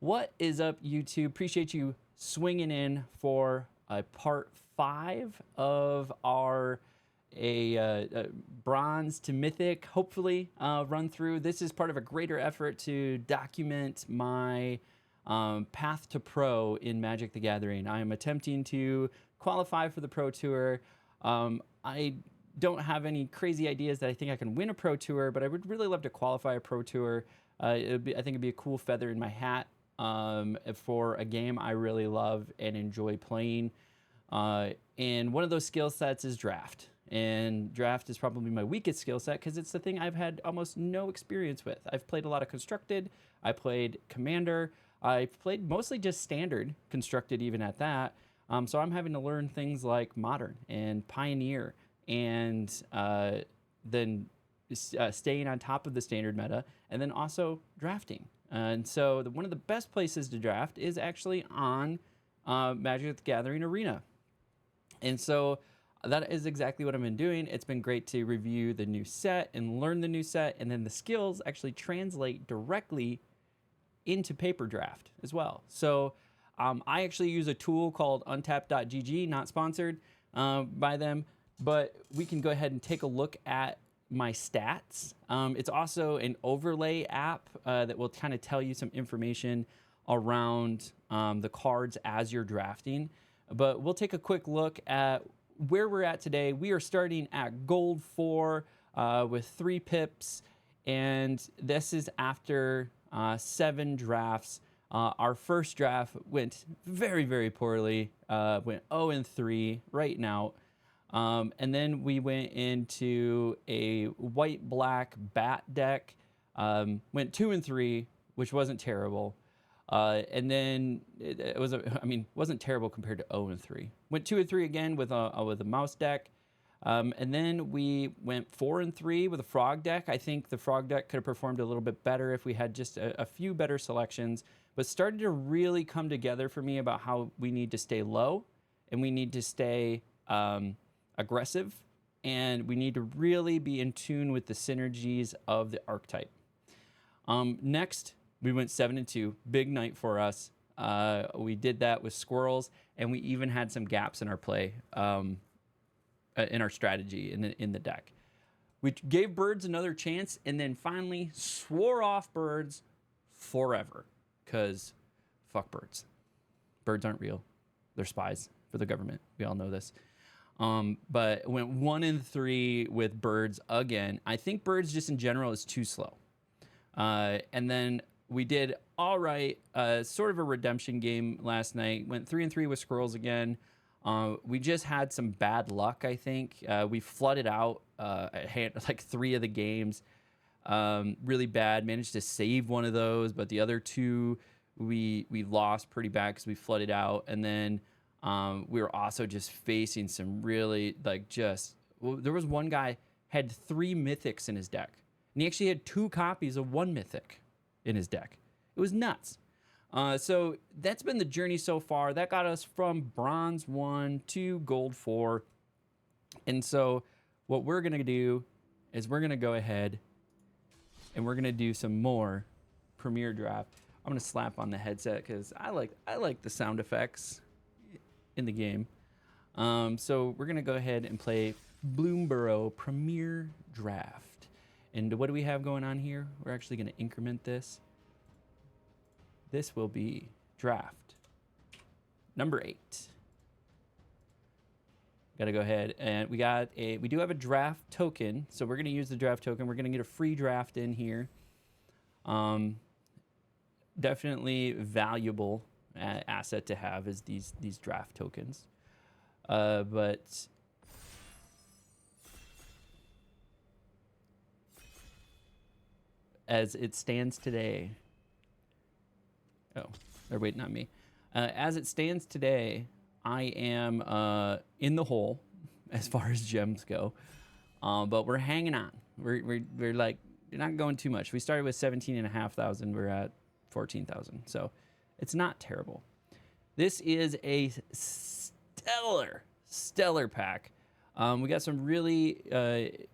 What is up, YouTube? Appreciate you swinging in for part 5 of our bronze to mythic, hopefully, run through. This is part of a greater effort to document my path to pro in Magic the Gathering. I am attempting to qualify for the Pro Tour. I don't have any crazy ideas that I think I can win a Pro Tour, but I would really love to qualify a Pro Tour. I think it'd be a cool feather in my hat for a game I really love and enjoy playing. And one of those skill sets is draft. And draft is probably my weakest skill set because it's the thing I've had almost no experience with. I've played a lot of constructed. I played commander. I've played mostly just standard constructed, even at that. So I'm having to learn things like modern and pioneer, and then staying on top of the standard meta, and then also drafting. And so one of the best places to draft is actually on Magic the Gathering Arena. And so that is exactly what I've been doing. It's been great to review the new set and learn the new set, and then the skills actually translate directly into paper draft as well. So I actually use a tool called untap.gg, not sponsored by them, but we can go ahead and take a look at my stats. It's also an overlay app that will kind of tell you some information around the cards as you're drafting. But we'll take a quick look at where we're at today. We are starting at gold 4 with 3 pips, and this is after 7 drafts. Our first draft went very, very poorly, went 0-3 right now. And then we went into a white-black bat deck, went 2-3, which wasn't terrible. And then it was, wasn't terrible compared to 0-3. Went 2-3 again with a mouse deck. And then we went 4-3 with a frog deck. I think the frog deck could have performed a little bit better if we had just a few better selections, but started to really come together for me about how we need to stay low and we need to stay aggressive, and we need to really be in tune with the synergies of the archetype. Next, we went 7-2, big night for us. We did that with squirrels, and we even had some gaps in our play, in our strategy in the deck. We gave birds another chance, and then finally swore off birds forever, because fuck birds. Birds aren't real. They're spies for the government. We all know this. But went 1-3 with birds again. I think birds just in general is too slow. And then we did all right, sort of a redemption game last night. Went 3-3 with squirrels again. We just had some bad luck, I think. We flooded out like 3 of the games. Really bad. Managed to save one of those, but the other 2 we lost pretty bad because we flooded out. And then we were also just facing some really there was one guy had 3 mythics in his deck, and he actually had 2 copies of 1 mythic in his deck. It was nuts. So that's been the journey so far. That got us from bronze 1 to gold 4. And so what we're going to do is we're going to go ahead and we're going to do some more Premier Draft. I'm going to slap on the headset because I like the sound effects in the game. So we're going to go ahead and play Bloomburrow Premier Draft. And what do we have going on here? We're actually going to increment this. This will be draft number 8. Got to go ahead, and we do have a draft token, so we're going to use the draft token. We're going to get a free draft in here. Definitely valuable asset to have is these draft tokens. But as it stands today, oh, they're waiting on me. As it stands today, I am in the hole as far as gems go, but we're hanging on. We're not going too much. We started with 17,500. We're at 14,000, so it's not terrible. This is a stellar pack. We got some really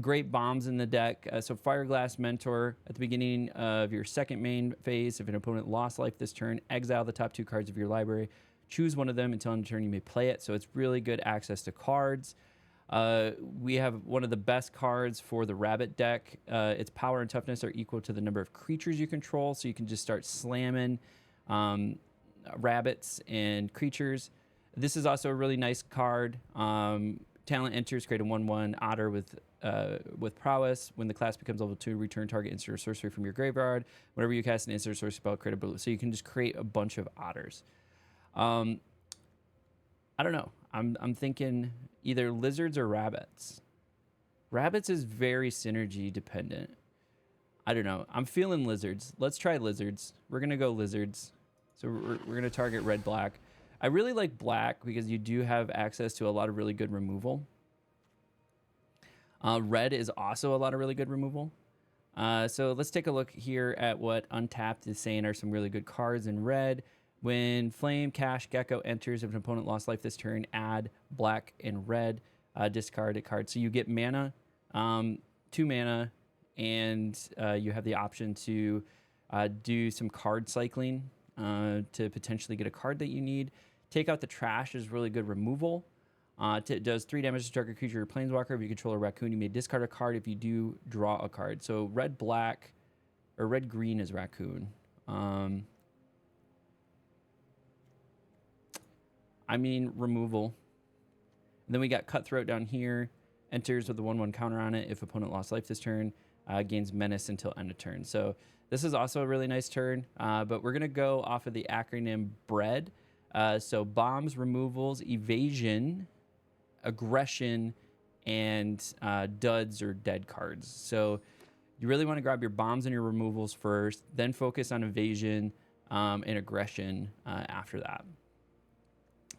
great bombs in the deck. So Fireglass Mentor at the beginning of your second main phase. If an opponent lost life this turn, exile the top 2 cards of your library. Choose one of them until end of turn you may play it. So it's really good access to cards. We have one of the best cards for the Rabbit deck. Its power and toughness are equal to the number of creatures you control. So you can just start slamming rabbits and creatures. This is also a really nice card. Talent enters, create a 1/1 otter with prowess. When the class becomes level 2, return target instant or sorcery from your graveyard. Whenever you cast an instant or sorcery spell, create a blue. So you can just create a bunch of otters. I don't know. I'm thinking either lizards or rabbits. Rabbits is very synergy dependent. I don't know. I'm feeling lizards. Let's try lizards. We're gonna go lizards. So we're gonna target red black. I really like black because you do have access to a lot of really good removal. Red is also a lot of really good removal. So let's take a look here at what Untapped is saying are some really good cards in red. When Flame, Cash, Gecko enters, if an opponent lost life this turn, add black and red, discard a card. So you get mana, 2 mana, and you have the option to do some card cycling to potentially get a card that you need. Take out the trash is really good removal. It does 3 damage to target creature or planeswalker. If you control a raccoon, you may discard a card if you do draw a card. So red-black, or red-green is raccoon. I mean, removal. And then we got Cutthroat down here. Enters with a 1/1 counter on it. If opponent lost life this turn, gains menace until end of turn. So this is also a really nice turn. But we're going to go off of the acronym BREAD. So bombs, removals, evasion, aggression, and duds or dead cards. So you really want to grab your bombs and your removals first, then focus on evasion and aggression after that.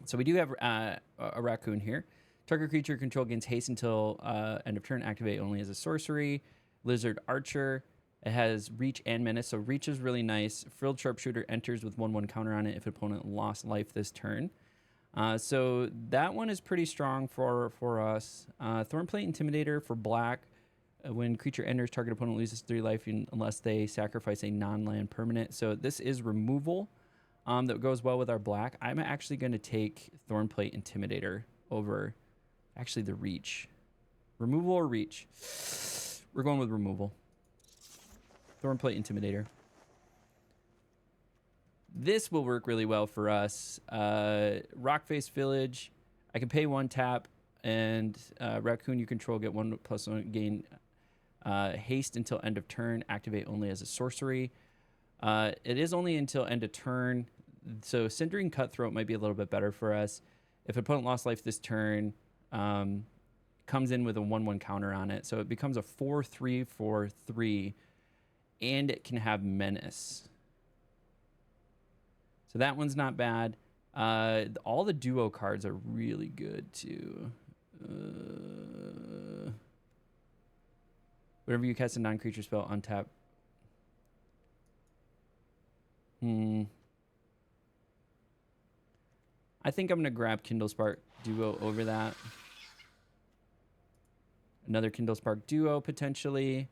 So we do have a raccoon here. Target creature control gains haste until end of turn. Activate only as a sorcery. Lizard Archer. It has reach and menace. So reach is really nice. Frilled Sharpshooter enters with 1/1 counter on it if opponent lost life this turn. So that one is pretty strong for us. Thornplate Intimidator for black. When creature enters, target opponent loses 3 life unless they sacrifice a non-land permanent. So this is removal. That goes well with our black. I'm actually going to take Thornplate Intimidator over actually the reach. Removal or reach? We're going with removal. Thornplate Intimidator. This will work really well for us. Rockface Village. I can pay 1 tap, and Raccoon you control get 1+1 gain haste until end of turn. Activate only as a sorcery. It is only until end of turn. So Cindering Cutthroat might be a little bit better for us. If opponent lost life this turn, comes in with a 1/1 counter on it. So it becomes a 4/3 for 3, and it can have menace. So that one's not bad. All the duo cards are really good too. Whenever you cast a non-creature spell, untap. I think I'm going to grab Kindle Spark Duo over that. Another Kindle Spark Duo, potentially.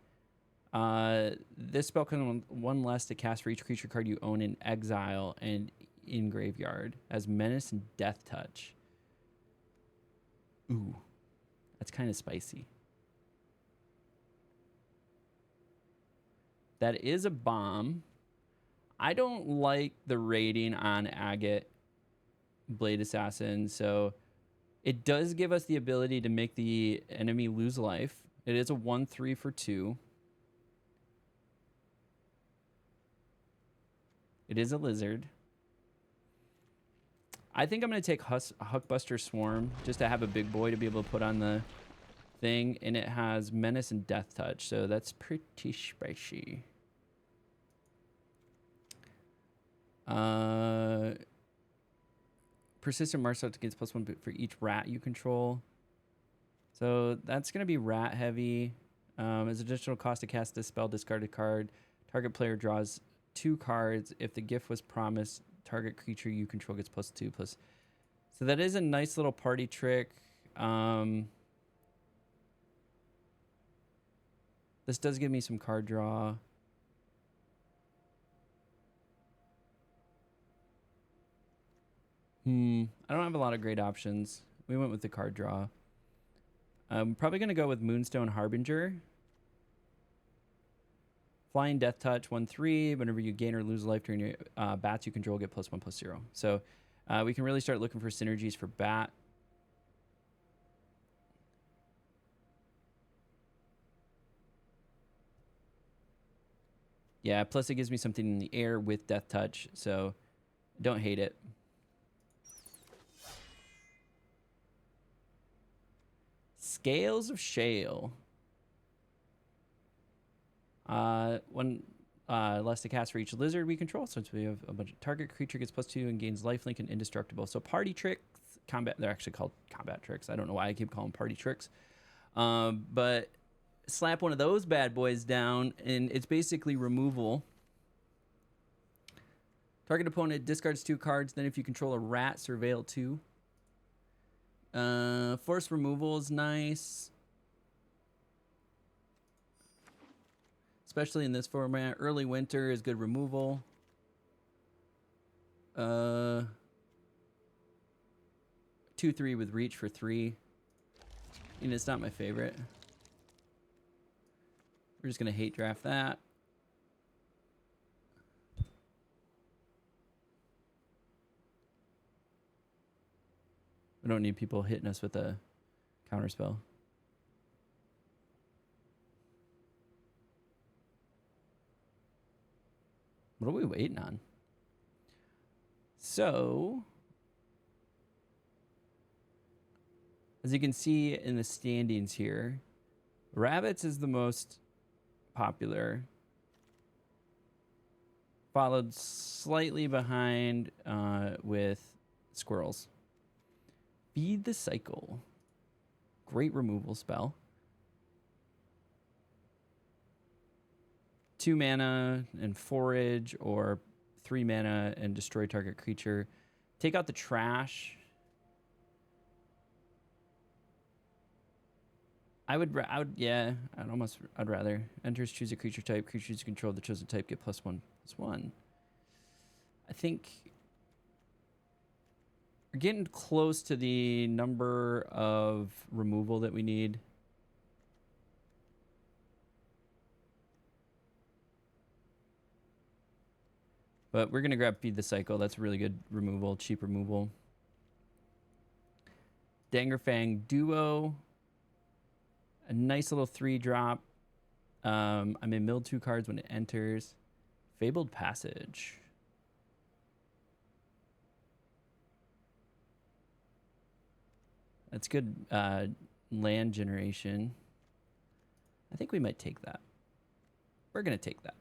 This spell can 1 less to cast for each creature card you own in exile and in graveyard as Menace and Death Touch. Ooh, that's kind of spicy. That is a bomb. I don't like the rating on Agate Blade Assassin, so it does give us the ability to make the enemy lose life. It is a 1/3 for 2. It is a lizard. I think I'm going to take Huckbuster Swarm just to have a big boy to be able to put on the thing, and it has Menace and Death Touch, so that's pretty spicy. Persistent Marshal gets +1 for each rat you control. So that's going to be rat heavy. As additional cost to cast this spell, discard a card. Target player draws 2 cards. If the gift was promised, target creature you control gets +2+. So that is a nice little party trick. This does give me some card draw. I don't have a lot of great options. We went with the card draw. I'm probably going to go with Moonstone Harbinger. Flying Death Touch, 1/3. Whenever you gain or lose life during your bats you control, get +1/+0. So we can really start looking for synergies for bat. Yeah, plus it gives me something in the air with Death Touch, so don't hate it. Scales of Shale. One less to cast for each lizard we control. Since we have a bunch of target creature gets +2 and gains lifelink and indestructible. So party tricks, combat. They're actually called combat tricks. I don't know why I keep calling them party tricks. But slap one of those bad boys down, and it's basically removal. Target opponent discards 2 cards. Then if you control a rat, surveil 2. Force removal is nice. Especially in this format. Early winter is good removal. 2/3 with reach for 3. And it's not my favorite. We're just going to hate draft that. We don't need people hitting us with a counterspell. What are we waiting on? So, as you can see in the standings here, rabbits is the most popular, followed slightly behind with squirrels. Feed the Cycle. Great removal spell. 2 mana and forage, or 3 mana and destroy target creature. Take out the trash. I'd rather. Enters, choose a creature type. Creatures you control the chosen type get +1/+1. I think we're getting close to the number of removal that we need. But we're going to grab Feed the Cycle. That's really good removal, cheap removal. Dangerfang Duo. A nice little 3-drop. I may mill 2 cards when it enters. Fabled Passage. That's good land generation. I think we might take that. We're going to take that.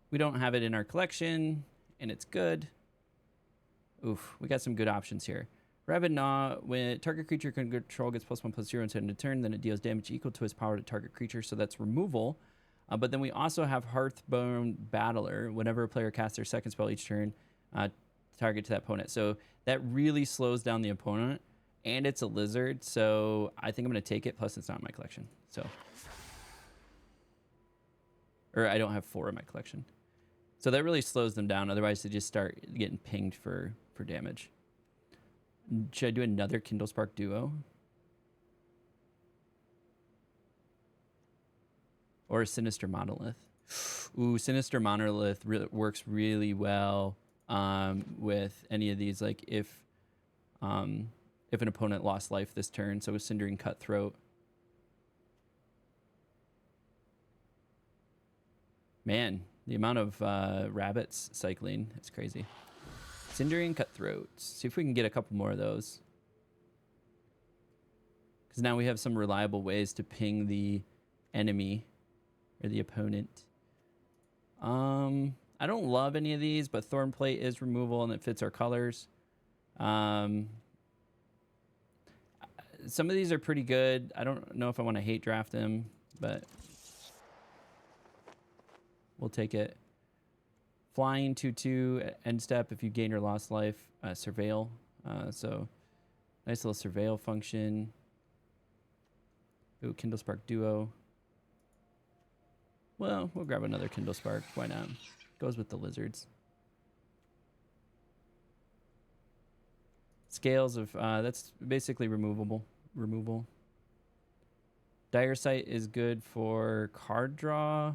We don't have it in our collection, and it's good. Oof, we got some good options here. Rabid Gnaw, when target creature can control gets +1/+0 until end of turn, then it deals damage equal to its power to target creature, so that's removal. But then we also have Hearthbone Battler. Whenever a player casts their second spell each turn, target to that opponent. So that really slows down the opponent, and it's a lizard, so I think I'm going to take it, plus it's not in my collection. So, or I don't have 4 in my collection. So that really slows them down. Otherwise, they just start getting pinged for damage. Should I do another Kindle Spark Duo? Or a Sinister Monolith? Ooh, Sinister Monolith works really well with any of these. Like if an opponent lost life this turn, so a Cindering Cutthroat. Man, the amount of rabbits cycling is crazy. Cindering Cutthroats. See if we can get a couple more of those. Because now we have some reliable ways to ping the enemy or the opponent. I don't love any of these, but Thornplate is removal and it fits our colors. Some of these are pretty good. I don't know if I want to hate draft them, but we'll take it. Flying 2/2 end step if you gain or lost life. Surveil. So nice little surveil function. Ooh, Kindle Spark Duo. Well, we'll grab another Kindle Spark. Why not? Goes with the lizards. Scales of, that's basically removal. Dire Sight is good for card draw.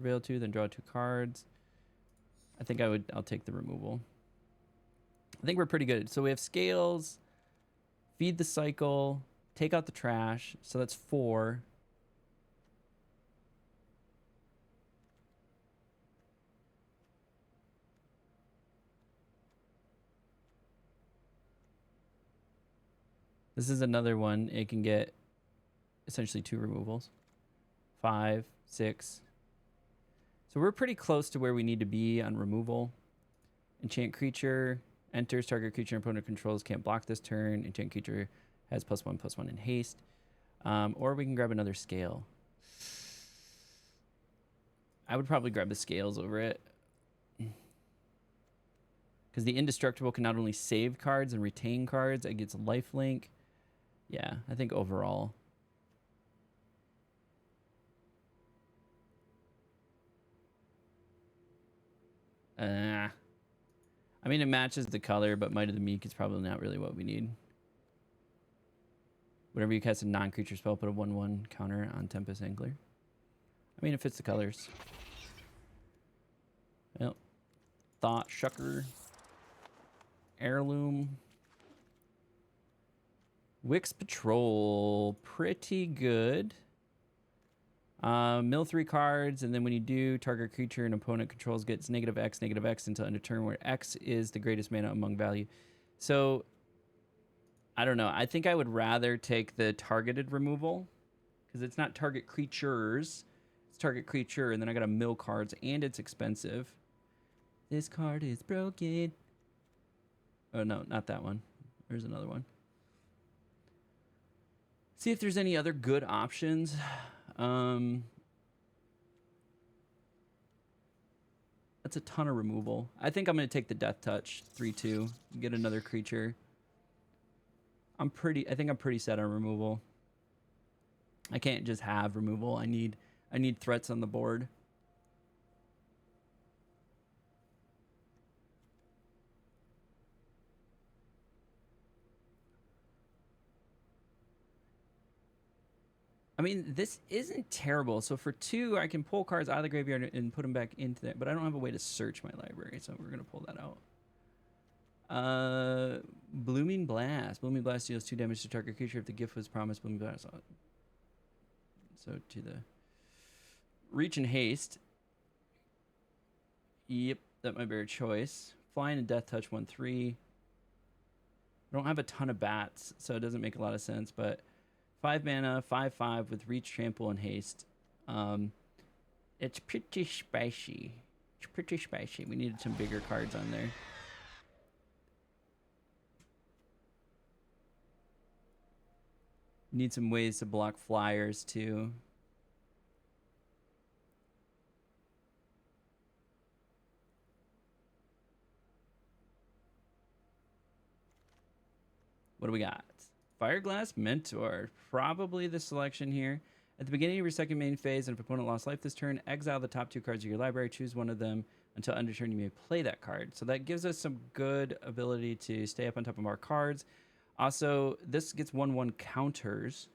Surveil 2, then draw 2 cards. I think I'll take the removal. I think we're pretty good. So we have Scales, Feed the Cycle, take out the trash. So that's 4. This is another one. It can get essentially 2 removals. 5, 6. So we're pretty close to where we need to be on removal. Enchant creature. Enters, target creature and opponent controls can't block this turn. Enchant creature has +1/+1 in haste. Or we can grab another scale. I would probably grab the scales over it. Because the indestructible can not only save cards and retain cards, it gets lifelink. Yeah, I think overall. I mean, it matches the color, but Might of the Meek is probably not really what we need. Whenever you cast a non-creature spell, put a 1/1 counter on Tempest Angler. I mean, it fits the colors. Well, Thought Shucker. Heirloom. Wix Patrol. Pretty good. Mill 3 cards, and then when you do, target creature and opponent controls gets -X until end of turn, where X is the greatest mana among value. So, I don't know. I think I would rather take the targeted removal, because it's not target creatures. It's target creature, and then I got to mill cards, and it's expensive. This card is broken. Oh, no, not that one. There's another one. See if there's any other good options. That's a ton of removal. I think I'm going to take the Death Touch 3/2, get another creature. I think I'm pretty set on removal. I can't just have removal. I need threats on the board. I mean, this isn't terrible. So for 2, I can pull cards out of the graveyard and put them back into there. But I don't have a way to search my library, so we're going to pull that out. Blooming Blast. Blooming Blast deals 2 damage to target creature if the gift was promised. Blooming Blast. So to the Reach and Haste. Yep, that might be our choice. Flying and Death Touch 1/3. I don't have a ton of bats, so it doesn't make a lot of sense, but 5 mana, 5/5 with Reach, Trample, and Haste. It's pretty spicy. We needed some bigger cards on there. Need some ways to block flyers, too. What do we got? Fireglass Mentor, probably the selection here. At the beginning of your second main phase, and if opponent lost life this turn, exile the top 2 cards of your library. Choose one of them until end of turn. You may play that card. So that gives us some good ability to stay up on top of our cards. Also, this gets 1/1 counters.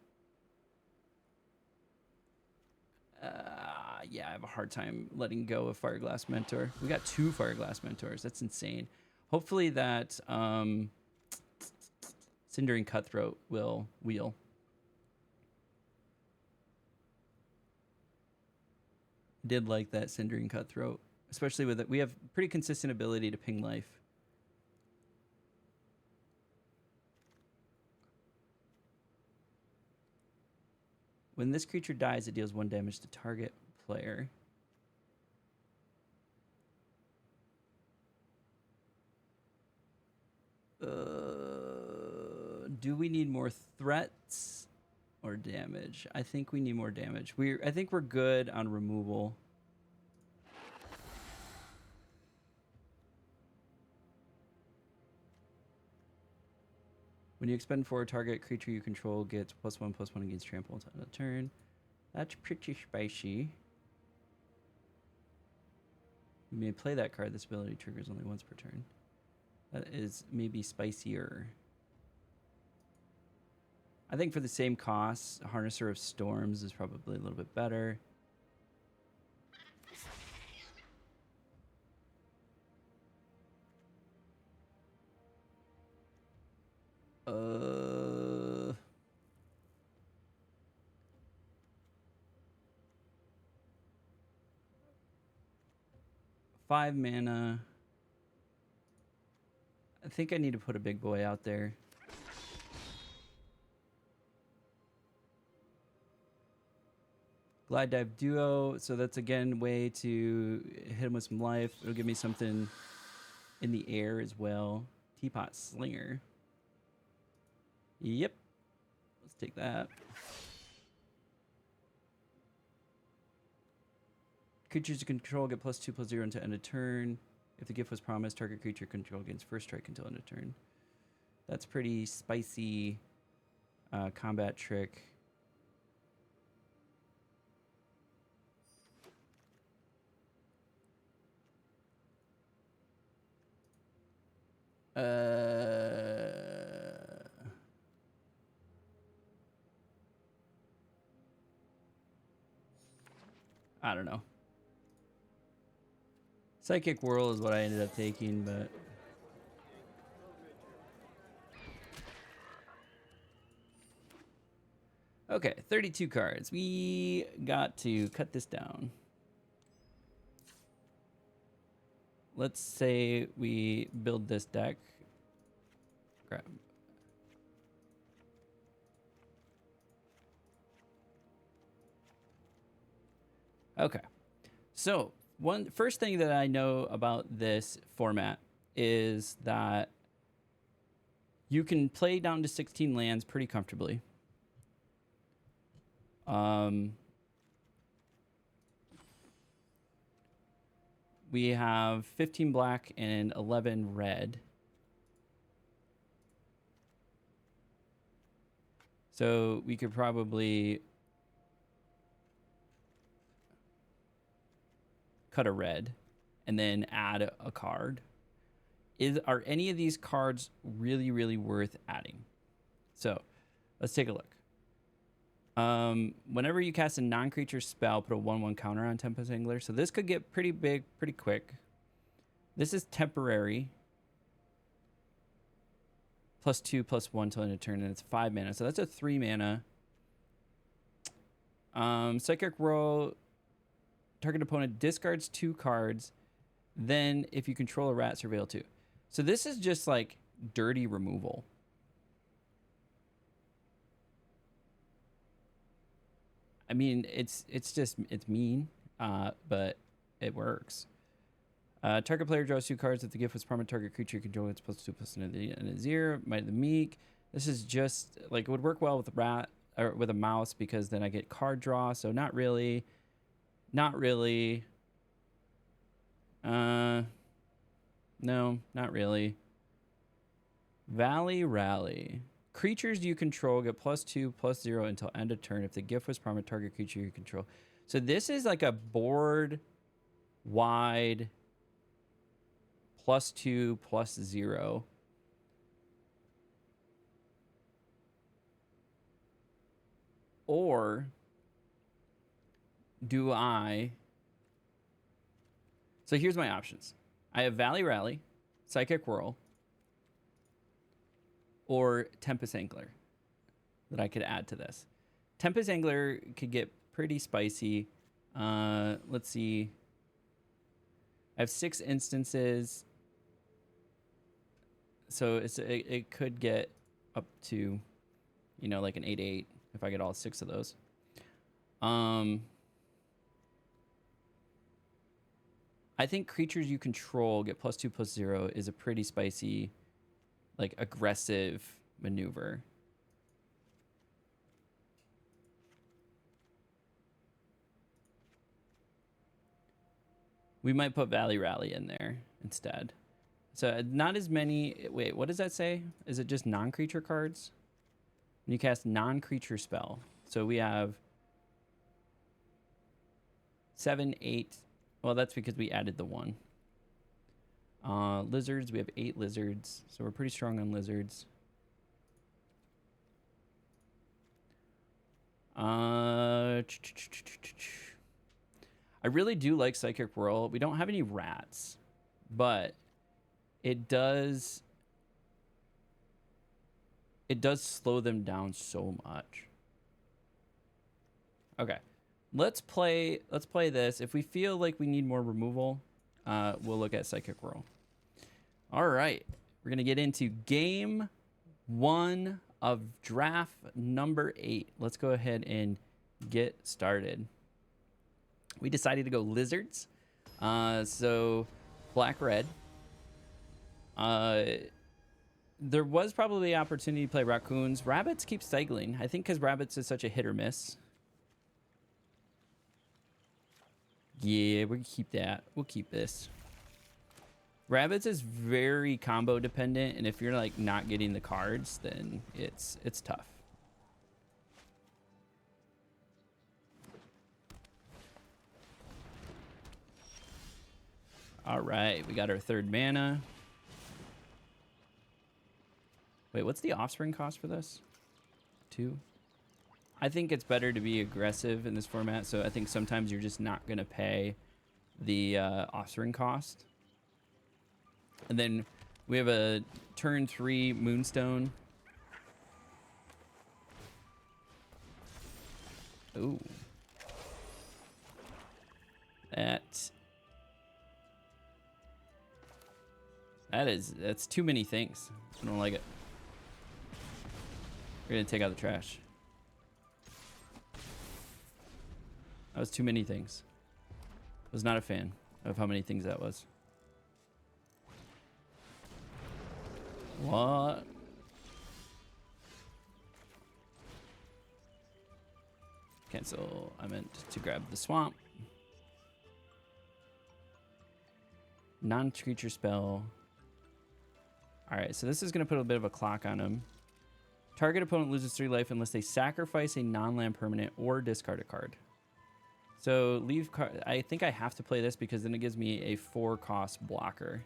Yeah, I have a hard time letting go of Fireglass Mentor. We got 2 Fireglass Mentors. That's insane. Hopefully that Cindering Cutthroat will wheel. Did like that Cindering Cutthroat, especially with it. We have pretty consistent ability to ping life. When this creature dies, it deals 1 damage to target player. Do we need more threats or damage? I think we need more damage. I think we're good on removal. When you expend 4, target creature you control gets +1/+1 against trample until end of turn. That's pretty spicy. You may play that card. This ability triggers only once per turn. That is maybe spicier. I think for the same cost, Harnesser of Storms is probably a little bit better. Five mana. I think I need to put a big boy out there. Glide Dive Duo. So that's again way to hit him with some life. It'll give me something in the air as well. Teapot Slinger. Yep. Let's take that. Creatures you control get +2/+0 until end of turn. If the gift was promised, target creature control gains first strike until end of turn. That's pretty spicy combat trick. I don't know. Psychic Whirl is what I ended up taking, but... Okay, 32 cards. We got to cut this down. Let's say we build this deck. Grab. Okay. So, first thing that I know about this format is that you can play down to 16 lands pretty comfortably. We have 15 black and 11 red. So we could probably cut a red and then add a card. Are any of these cards really, really worth adding? So let's take a look. Whenever you cast a non-creature spell, put a 1/1 counter on Tempest Angler. So this could get pretty big pretty quick. This is temporary. +2/+1 till end of turn, and it's 5 mana. So that's a 3 mana. Psychic Whirl. Target opponent discards 2 cards. Then if you control a rat, surveil 2. So this is just like dirty removal. I mean, it's mean, but it works. Target player draws 2 cards. If the gift was promised, target creature you control gets +2/+1 in his ear. Might of the Meek. This is just like it would work well with a rat or with a mouse because then I get card draw. So not really. Not really. No, not really. Valley Rally. Creatures you control get +2/+0 until end of turn. If the gift was promised, target creature you control. So this is like a board wide +2/+0. Or do I... So here's my options. I have Valley Rally, Psychic Whirl, or Tempest Angler that I could add to this. Tempest Angler could get pretty spicy. Let's see. I have 6 instances. So it could get up to, you know, like an 8/8 if I get all 6 of those. I think creatures you control get +2/+0 is a pretty spicy, like aggressive maneuver. We might put Valley Rally in there instead. So not as many. Wait, what does that say? Is it just non-creature cards? When you cast non-creature spell. So we have 7, 8. Well, that's because we added the 1. Lizards, we have 8 lizards. So we're pretty strong on lizards. I really do like Psychic Whirl. We don't have any rats, but it does slow them down so much. Okay. Let's play this. If we feel like we need more removal, we'll look at Psychic Whirl. All right. We're going to get into game 1 of draft number 8. Let's go ahead and get started. We decided to go lizards. So black, red. There was probably opportunity to play raccoons. Rabbits keep cycling. I think because rabbits is such a hit or miss. Yeah, we're gonna keep that. We'll keep this. Rabbits is very combo dependent, and if you're like not getting the cards, then it's tough. All right, we got our 3rd mana. Wait, what's the offspring cost for this? 2. I think it's better to be aggressive in this format, so I think sometimes you're just not going to pay the offspring cost. And then we have a turn 3 Moonstone. Ooh. That's too many things. I don't like it. We're gonna take out the trash. That was too many things. I was not a fan of how many things that was. What? Cancel. I meant to grab the swamp. Non-creature spell. Alright, so this is going to put a bit of a clock on him. Target opponent loses 3 life unless they sacrifice a non-land permanent or discard a card. So leave card. I think I have to play this because then it gives me a 4-cost blocker.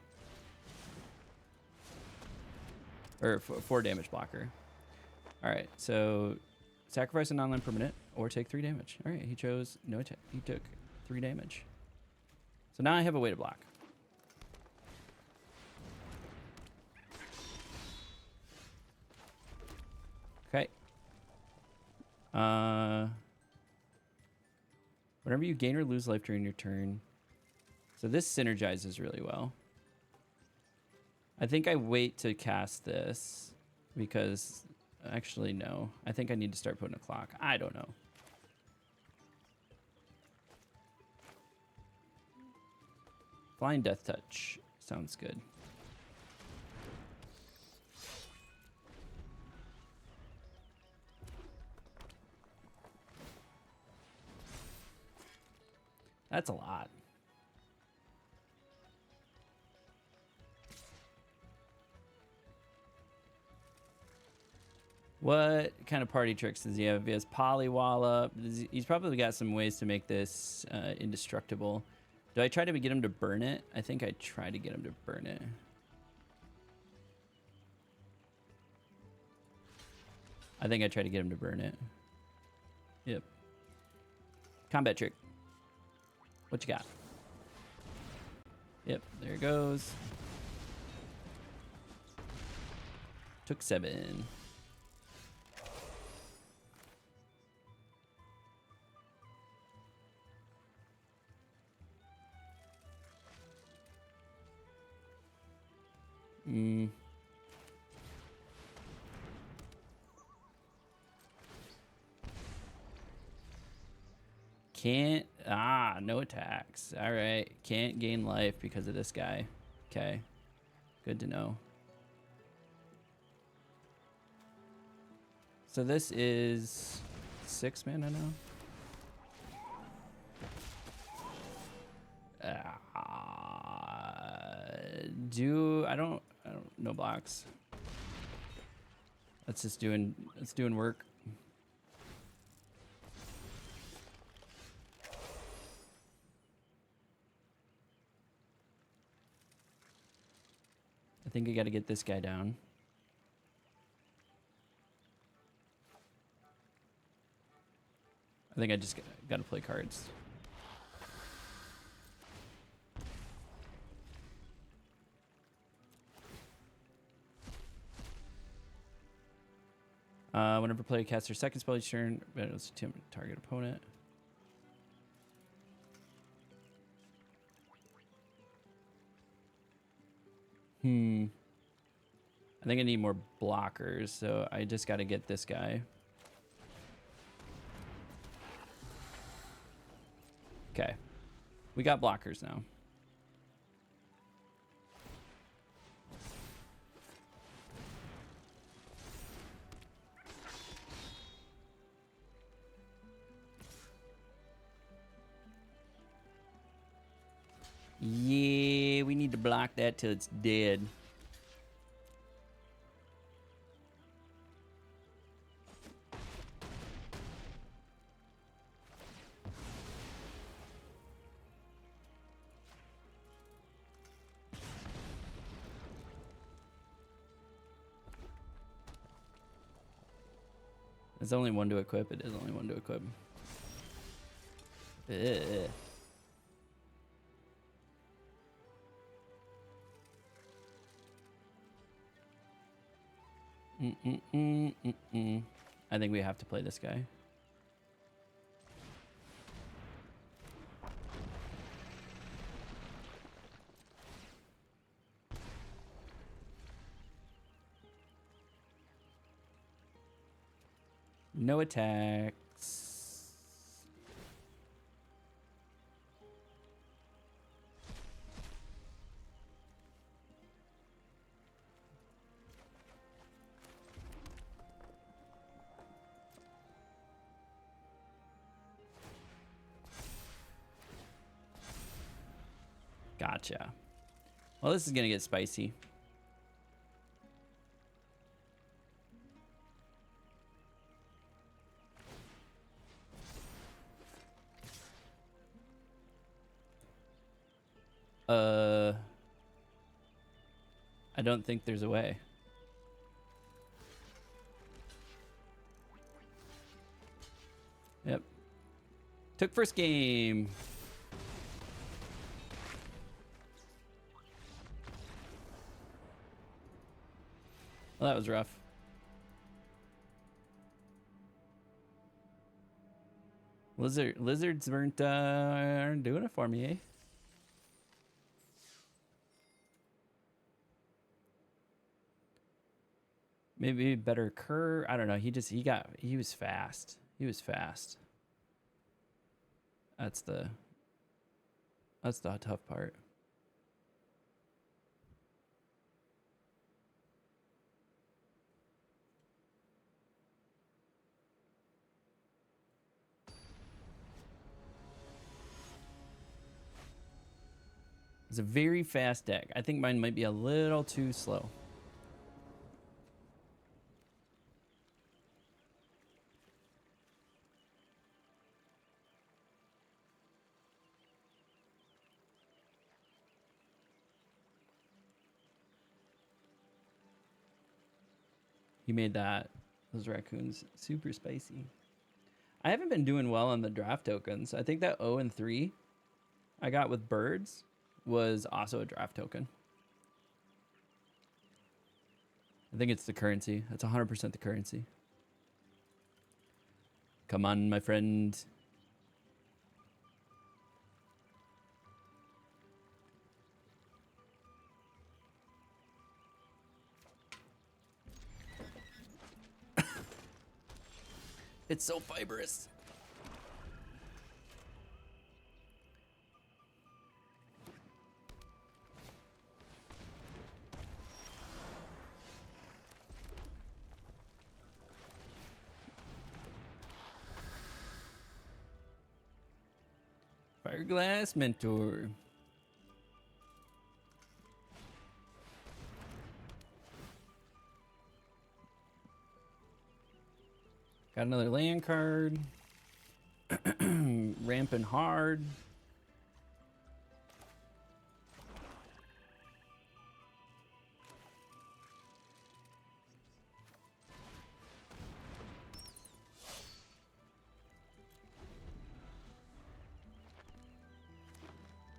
Or 4 damage blocker. Alright, so sacrifice a non-land permanent or take 3 damage. Alright, he chose no attack. He took 3 damage. So now I have a way to block. Okay. Whenever you gain or lose life during your turn. So this synergizes really well. I think I wait to cast this because actually no. I think I need to start putting a clock. I don't know. Flying Death Touch sounds good. That's a lot. What kind of party tricks does he have? He has Polywallop. He's probably got some ways to make this indestructible. Do I try to get him to burn it? I think I try to get him to burn it. I think I try to get him to burn it. Yep. Combat trick. What you got? Yep, there it goes. Took 7. Can't, no attacks. All right, can't gain life because of this guy. Okay, good to know. So this is 6 mana now. I don't no blocks. That's just doing work. I think I got to get this guy down. I think I just got to play cards. Whenever player casts their second spell each turn, it's to target opponent. I think I need more blockers, so I just got to get this guy. Okay. We got blockers now. Yeah, we need to block that till it's dead. There's only one to equip. It is only one to equip. Ugh. I think we have to play this guy. No attacks. Gotcha. Well, this is gonna get spicy. I don't think there's a way. Yep. Took first game. Well, that was rough. Lizards aren't doing it for me, eh? Maybe better curve. I don't know. He was fast. He was fast. That's the tough part. It's a very fast deck. I think mine might be a little too slow. He made those raccoons super spicy. I haven't been doing well on the draft tokens. I think that 0 and 3 I got with birds was also a draft token. I think it's the currency. That's 100% the currency. Come on, my friend. It's so fibrous. Fireglass Mentor. Got another land card. Ramping hard.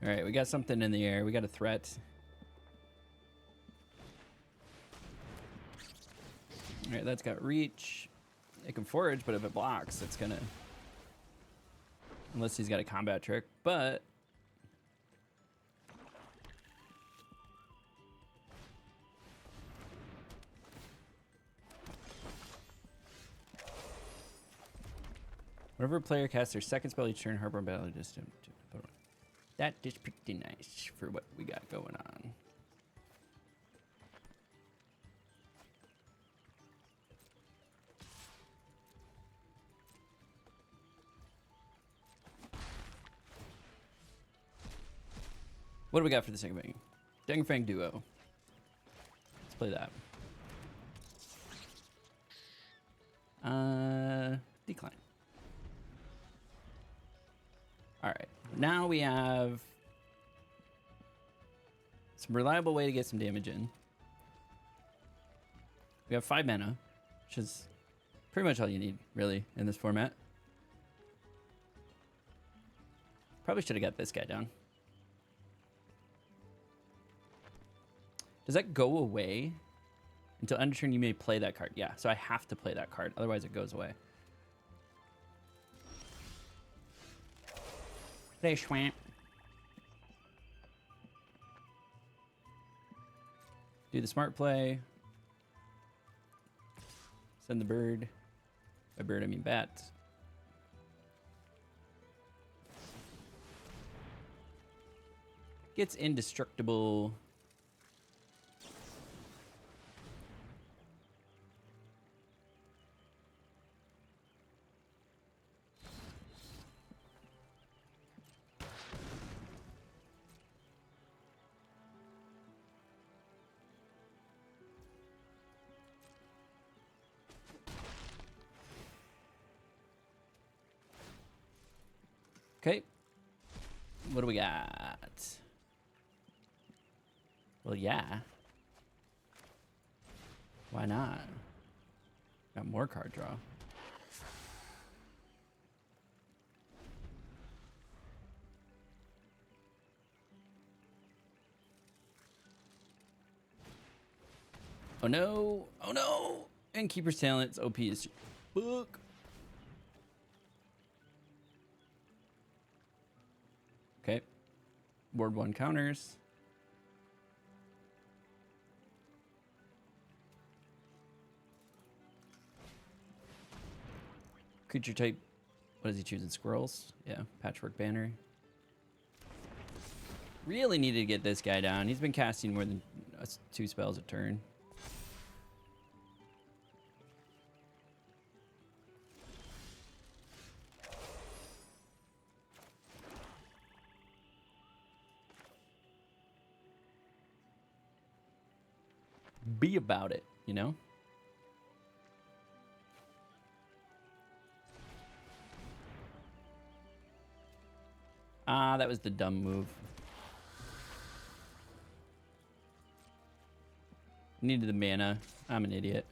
All right, we got something in the air. We got a threat. All right, that's got reach. It can forage, but if it blocks, it's gonna... Unless he's got a combat trick, but... Whenever a player casts their second spell each turn, Harbor Battle Distant. That is pretty nice for what we got going on. What do we got for the second thing? Dangfang Duo. Let's play that. Decline. All right. Now we have some reliable way to get some damage in. We have 5 mana, which is pretty much all you need, really, in this format. Probably should have got this guy down. Does that go away? Until end of turn, you may play that card. Yeah, so I have to play that card. Otherwise, it goes away. Play Schwamp. Do the smart play. Send the bird. By bird, I mean bat. Gets indestructible. Okay. What do we got? Well, yeah. Why not? Got more card draw. Oh no! Oh no! And Keeper's Talent's OP is book. Okay. Ward 1 counters. Creature type. What is he choosing? Squirrels? Yeah. Patchwork Banner. Really needed to get this guy down. He's been casting more than 2 spells a turn. Be about it, you know? Ah, that was the dumb move. Needed the mana. I'm an idiot.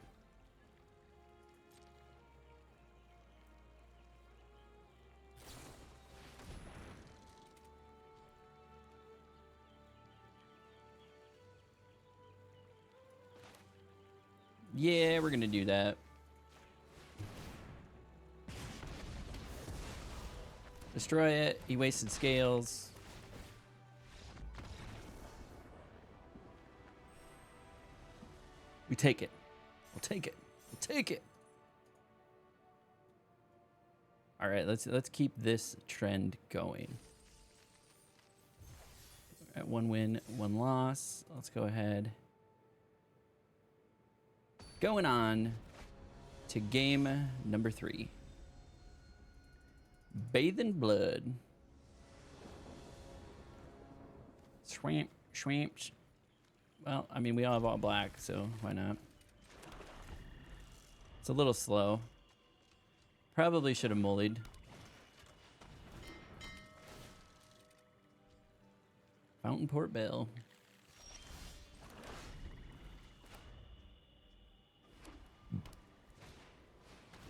Yeah, we're gonna do that. Destroy it. He wasted scales. We take it. We'll take it. We'll take it. All right, let's keep this trend going. At 1 win, 1 loss. Let's go ahead. Going on to game number 3. Bathe in Blood. Swamp, swamp. Well, I mean, we all have all black, so why not? It's a little slow. Probably should have mollied. Fountain Port Bell.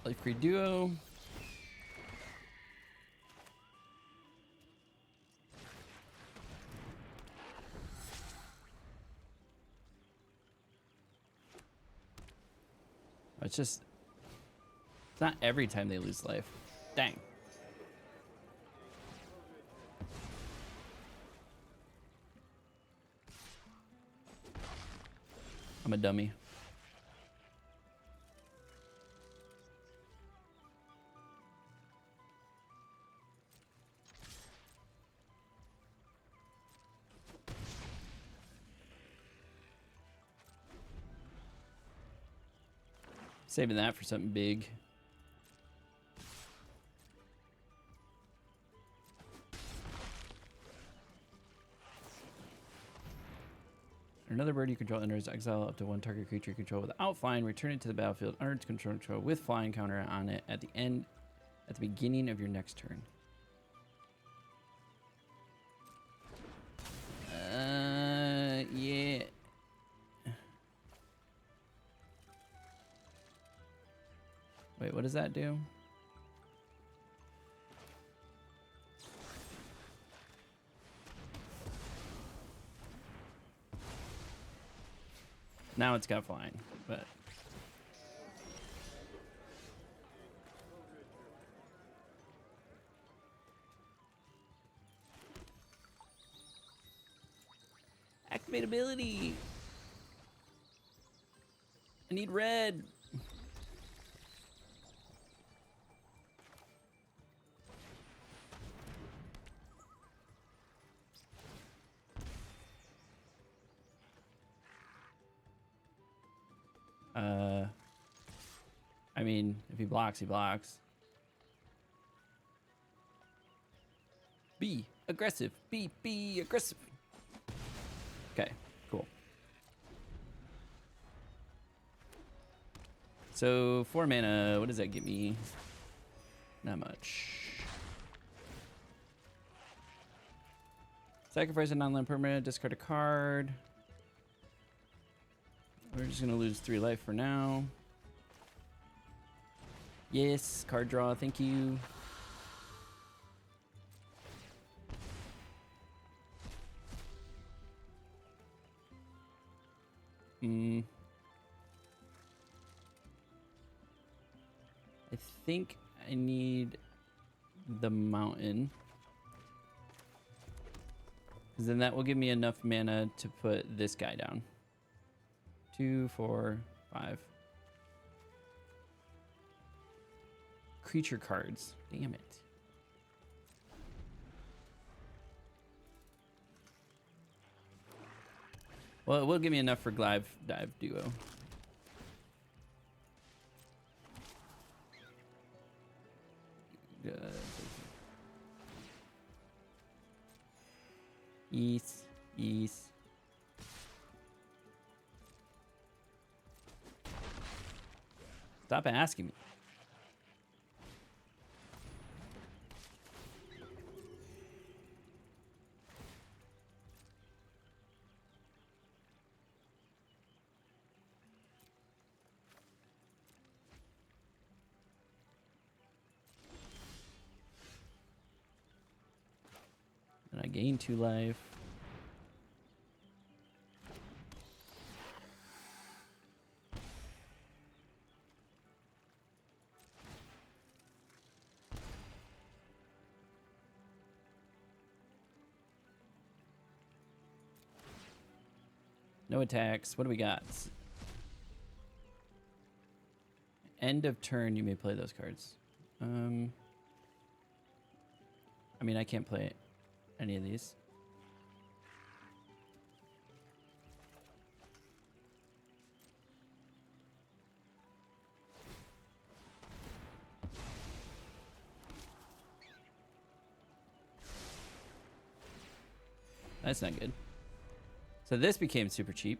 Life Creed Duo. It's not every time they lose life. Dang. I'm a dummy. Saving that for something big. Another bird you control enters exile up to one target creature you control without flying. Return it to the battlefield under its control with flying counter on it at the beginning of your next turn. Yeah. Wait, what does that do? Now it's got flying, but activate ability. I need red. I mean, if he blocks, he blocks. Be aggressive. Be aggressive. Okay, cool. So 4 mana, what does that get me? Not much. Sacrifice a non-land permanent, discard a card. We're just gonna lose 3 life for now. Yes, card draw, thank you. I think I need the mountain. Because then that will give me enough mana to put this guy down. 2, 4, 5. Creature cards. Damn it. Well, it will give me enough for Dive Duo. East. Stop asking me. And I gain 2 life. No attacks. What do we got? End of turn, you may play those cards. I mean, I can't play any of these. That's not good. So this became super cheap.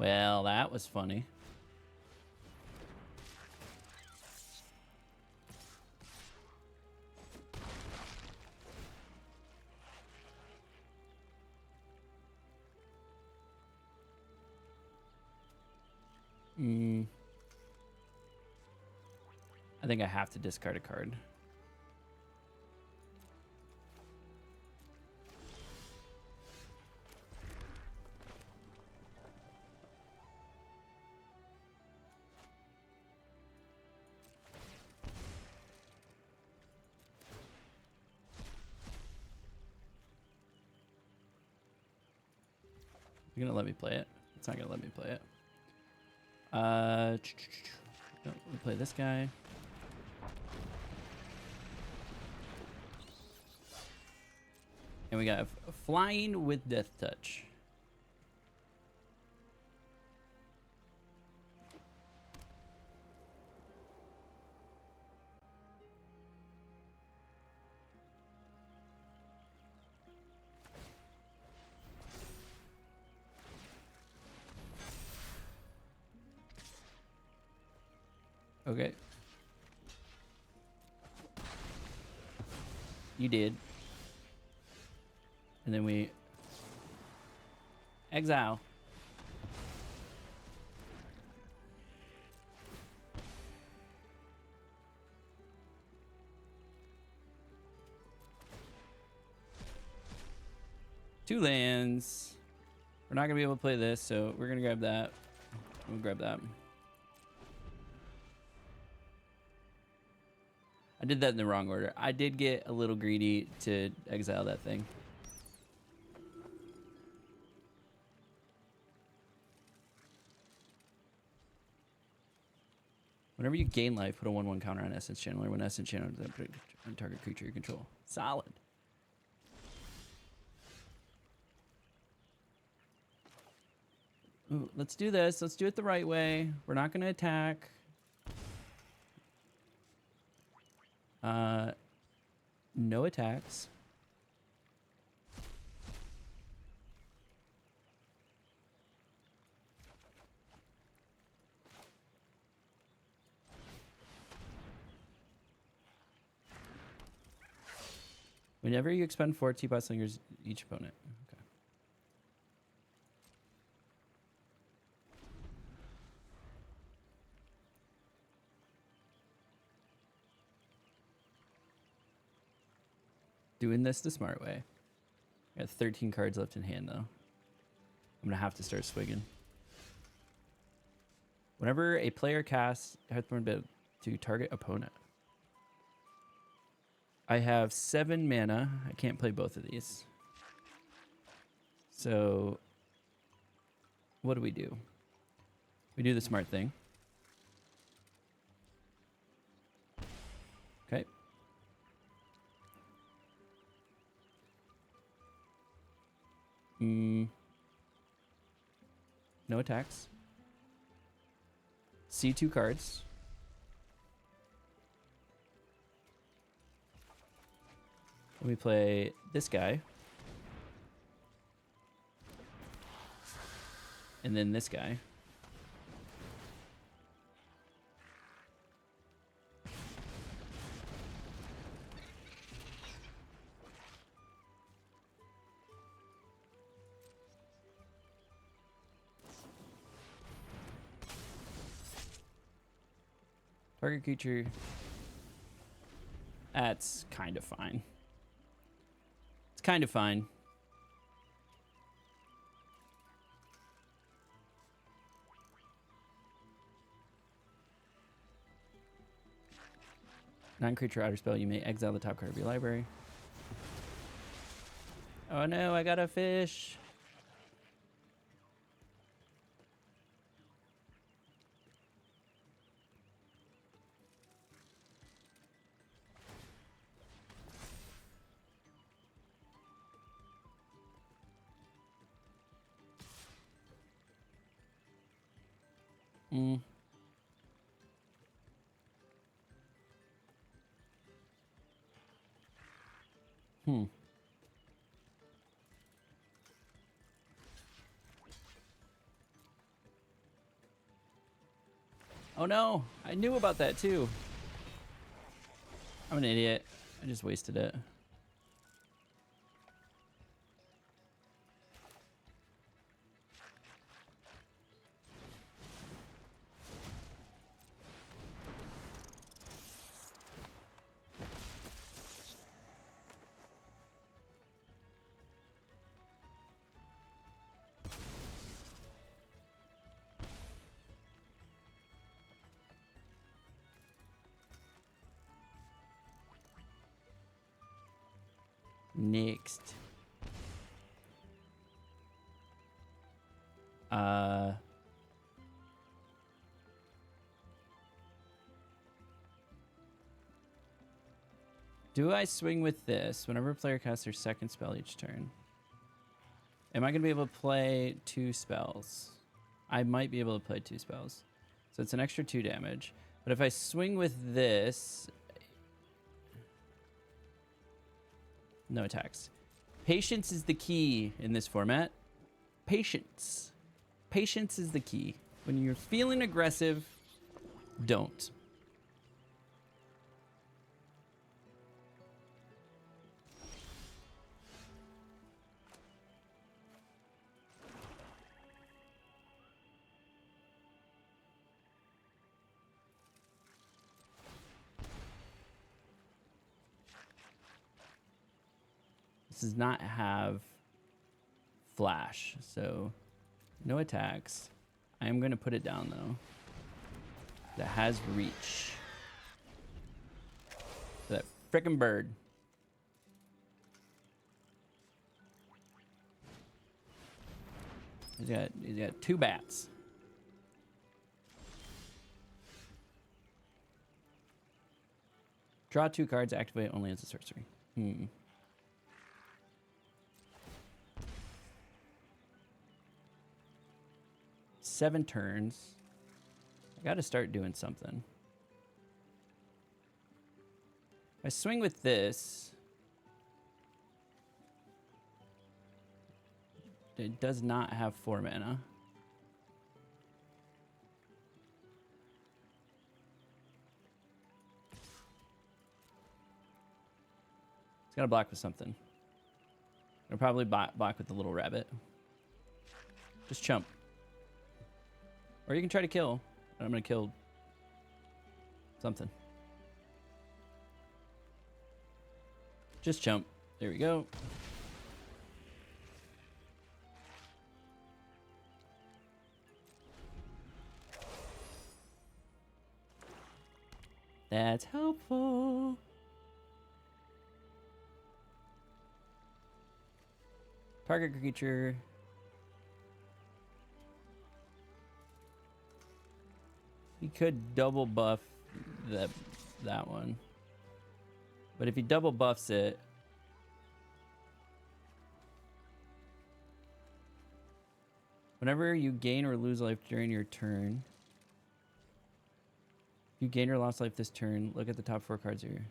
Well, that was funny. I think I have to discard a card. You're gonna let me play it? It's not gonna let me play it. No, let me play this guy. And we got Flying with Death Touch. Okay. You did. And then we exile. Two lands. We're not gonna be able to play this, so we're gonna grab that. We'll grab that. I did that in the wrong order. I did get a little greedy to exile that thing. Whenever you gain life, put a 1/1 counter on Essence Channeler. When Essence Channeler, then put it on target creature you control. Solid. Ooh, let's do this. Let's do it the right way. We're not going to attack. No attacks. Whenever you expend 4 Teapot Slingers each opponent. Okay. Doing this the smart way. I got 13 cards left in hand, though. I'm going to have to start swigging. Whenever a player casts Hearthborn Bid to target opponent. I have 7 mana. I can't play both of these. So, what do? We do the smart thing. Okay. No attacks. See 2 cards. Let me play this guy. And then this guy. Target creature. That's kind of fine. It's kind of fine. Non-creature outer spell. You may exile the top card of your library. Oh no, I got a fish. Oh no, I knew about that too. I'm an idiot. I just wasted it. Next. Do I swing with this whenever a player casts their second spell each turn? Am I going to be able to play 2 spells? I might be able to play 2 spells. So it's an extra 2 damage. But if I swing with this... No attacks. Patience is the key in this format. Patience. Patience is the key. When you're feeling aggressive, don't. This does not have flash, so no attacks. I am going to put it down, though. That has reach. That frickin' bird. He's got 2 bats. Draw 2 cards, activate only as a sorcery. 7 turns. I gotta start doing something. If I swing with this, it does not have 4 mana. It's gotta block with something. It'll probably block with the little rabbit. Just chump. Or you can try to kill. I'm gonna kill something. Just chump. There we go. That's helpful. Target creature. He could double buff that one. But if he double buffs it, whenever you gain or lose life during your turn, you gain or lost life this turn, look at the top 4 cards here.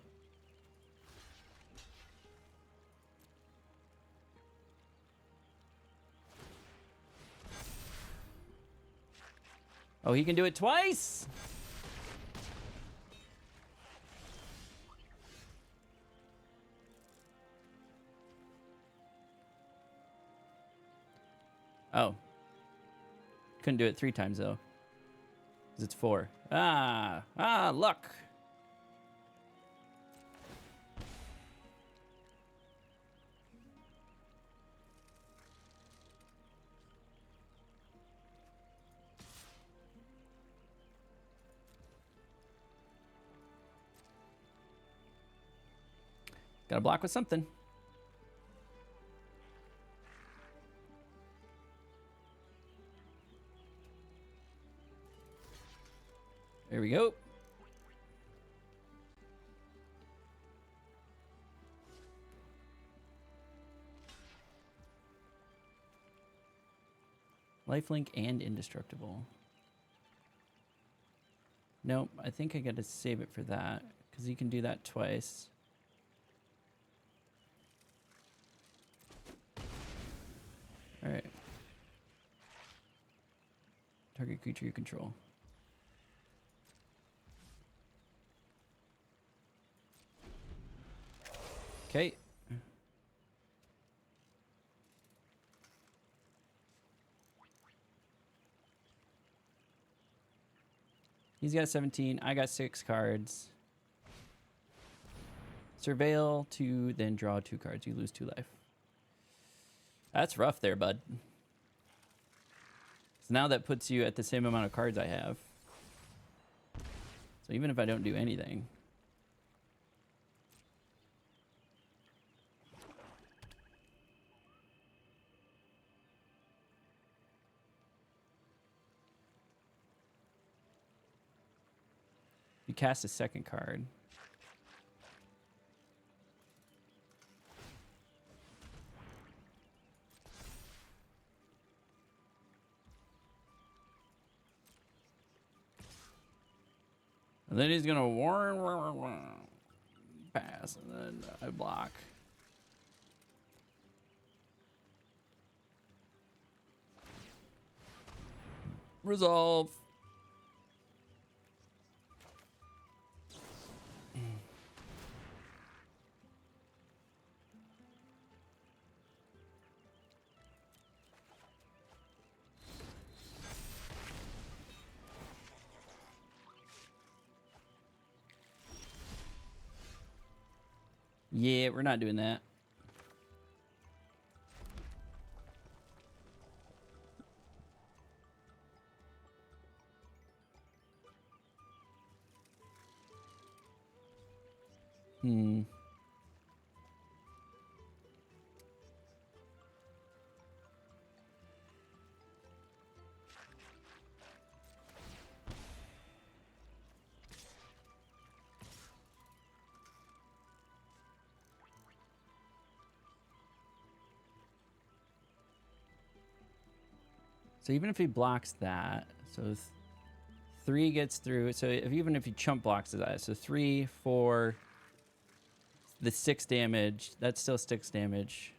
Oh, he can do it twice? Oh. Couldn't do it 3 times, though. Because it's 4. Luck. Gotta block with something. There we go. Lifelink and indestructible. Nope, I think I gotta save it for that, because you can do that twice. Alright. Target creature you control. Okay. He's got 17. I got 6 cards. Surveil 2, then draw 2 cards. You lose 2 life. That's rough there, bud. So now that puts you at the same amount of cards I have. So even if I don't do anything. You cast a second card. And then he's gonna pass, and then I block. Resolve. Yeah, we're not doing that. So even if he blocks that, so 3 gets through. So even if he chump blocks that, so 3, 4, the 6 damage, that's still 6 damage.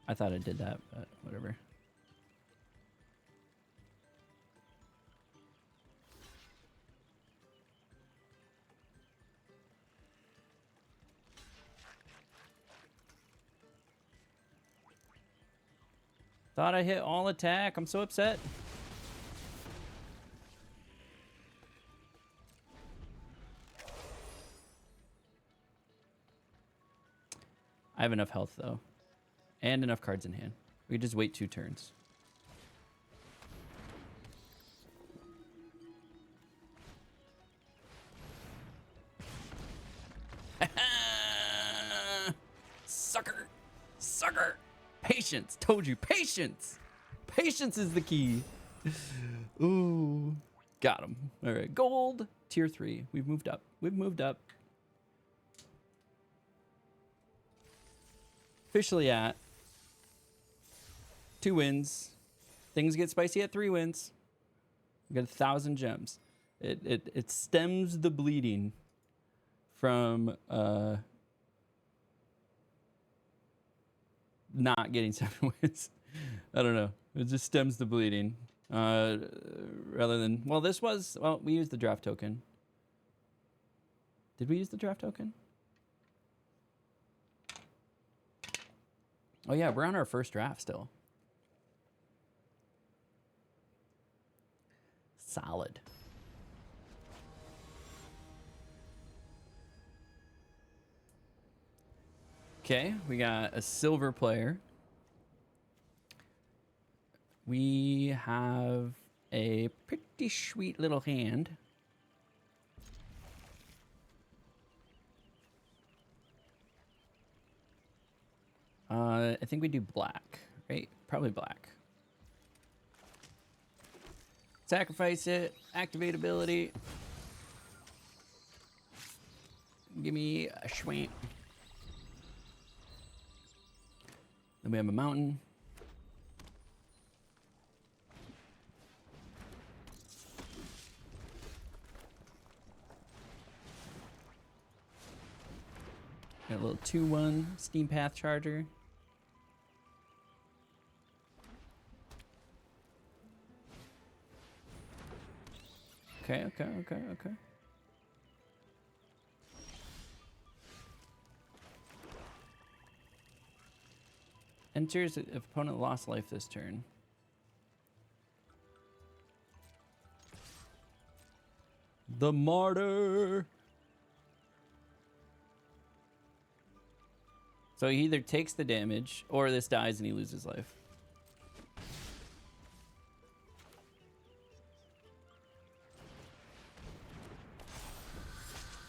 I thought I did that, but whatever. Thought I hit all attack. I'm so upset. I have enough health, though. And enough cards in hand. We could just wait 2 turns. Sucker! Sucker! Patience! Told you, patience! Patience is the key. Ooh. Got him. All right, gold. Tier 3. We've moved up. We've moved up. Officially at 2 wins. Things get spicy at 3 wins. We got 1,000 gems. It stems the bleeding from not getting 7 wins. I don't know. It just stems the bleeding. Rather than, well, this was, well, we used the draft token. Did we use the draft token? Oh yeah, we're on our first draft still. Solid. Okay, we got a silver player. We have a pretty sweet little hand. I think we do black, right? Probably black. Sacrifice it, activate ability. Give me a schwamp. Then we have a mountain. Got a little 2/1 Steam Path Charger. Okay. Enters if opponent lost life this turn. The Martyr. So he either takes the damage or this dies and he loses life.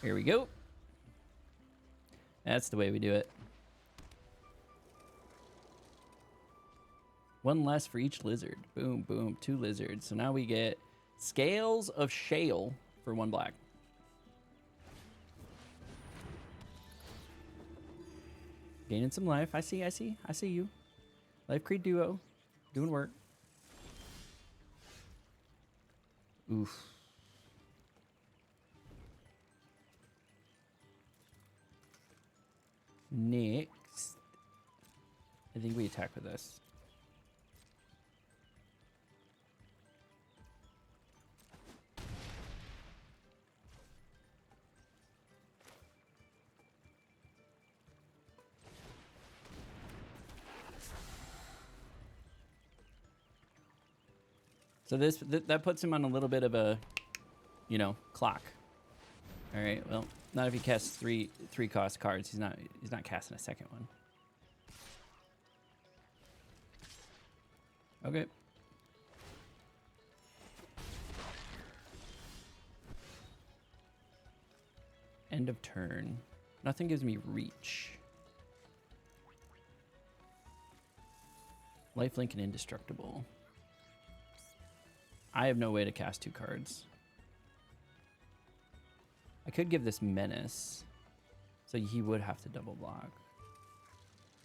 Here we go. That's the way we do it. One less for each lizard. Boom, boom, 2 lizards. So now we get Scales of Shale for 1 black. Gaining some life. I see you. Life Creed Duo. Doing work. Oof. Next. I think we attack with this. So that puts him on a little bit of a, you know, clock. All right. Well, not if he casts three cost cards. He's not casting a second one. Okay. End of turn. Nothing gives me reach. Lifelink and indestructible. I have no way to cast 2 cards. I could give this menace. So he would have to double block.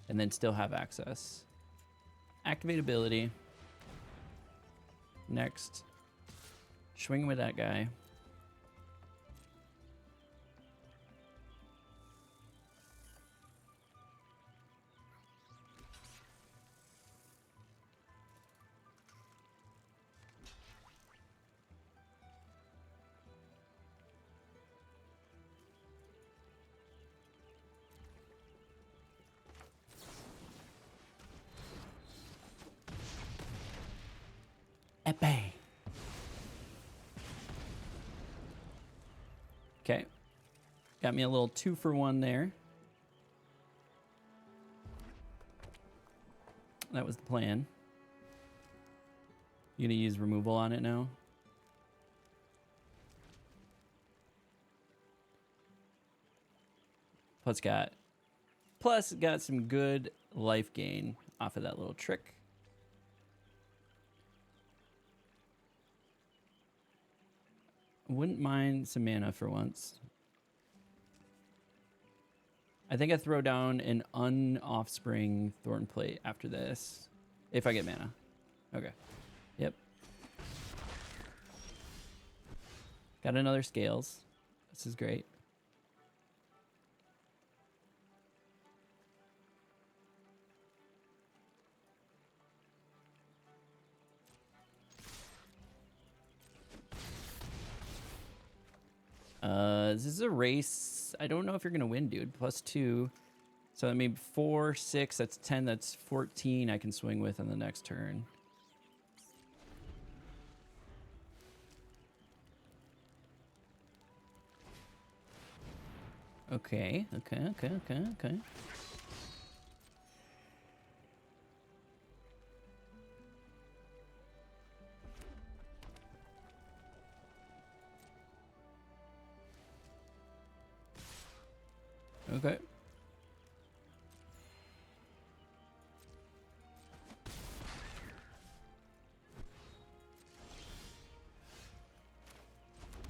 And then still have access. Activate ability. Next. Swing with that guy. Epee. Okay. Got me a little 2-for-1 there. That was the plan. You gonna use removal on it now? Plus got some good life gain off of that little trick. Wouldn't mind some mana for once. I think I throw down an Unoffspring Thornplate after this. If I get mana. Okay. Yep. Got another Scales. This is great. This is a race. I don't know if you're going to win, dude. +2. So that made 4, 6. That's 10. That's 14 I can swing with on the next turn. Okay. Okay.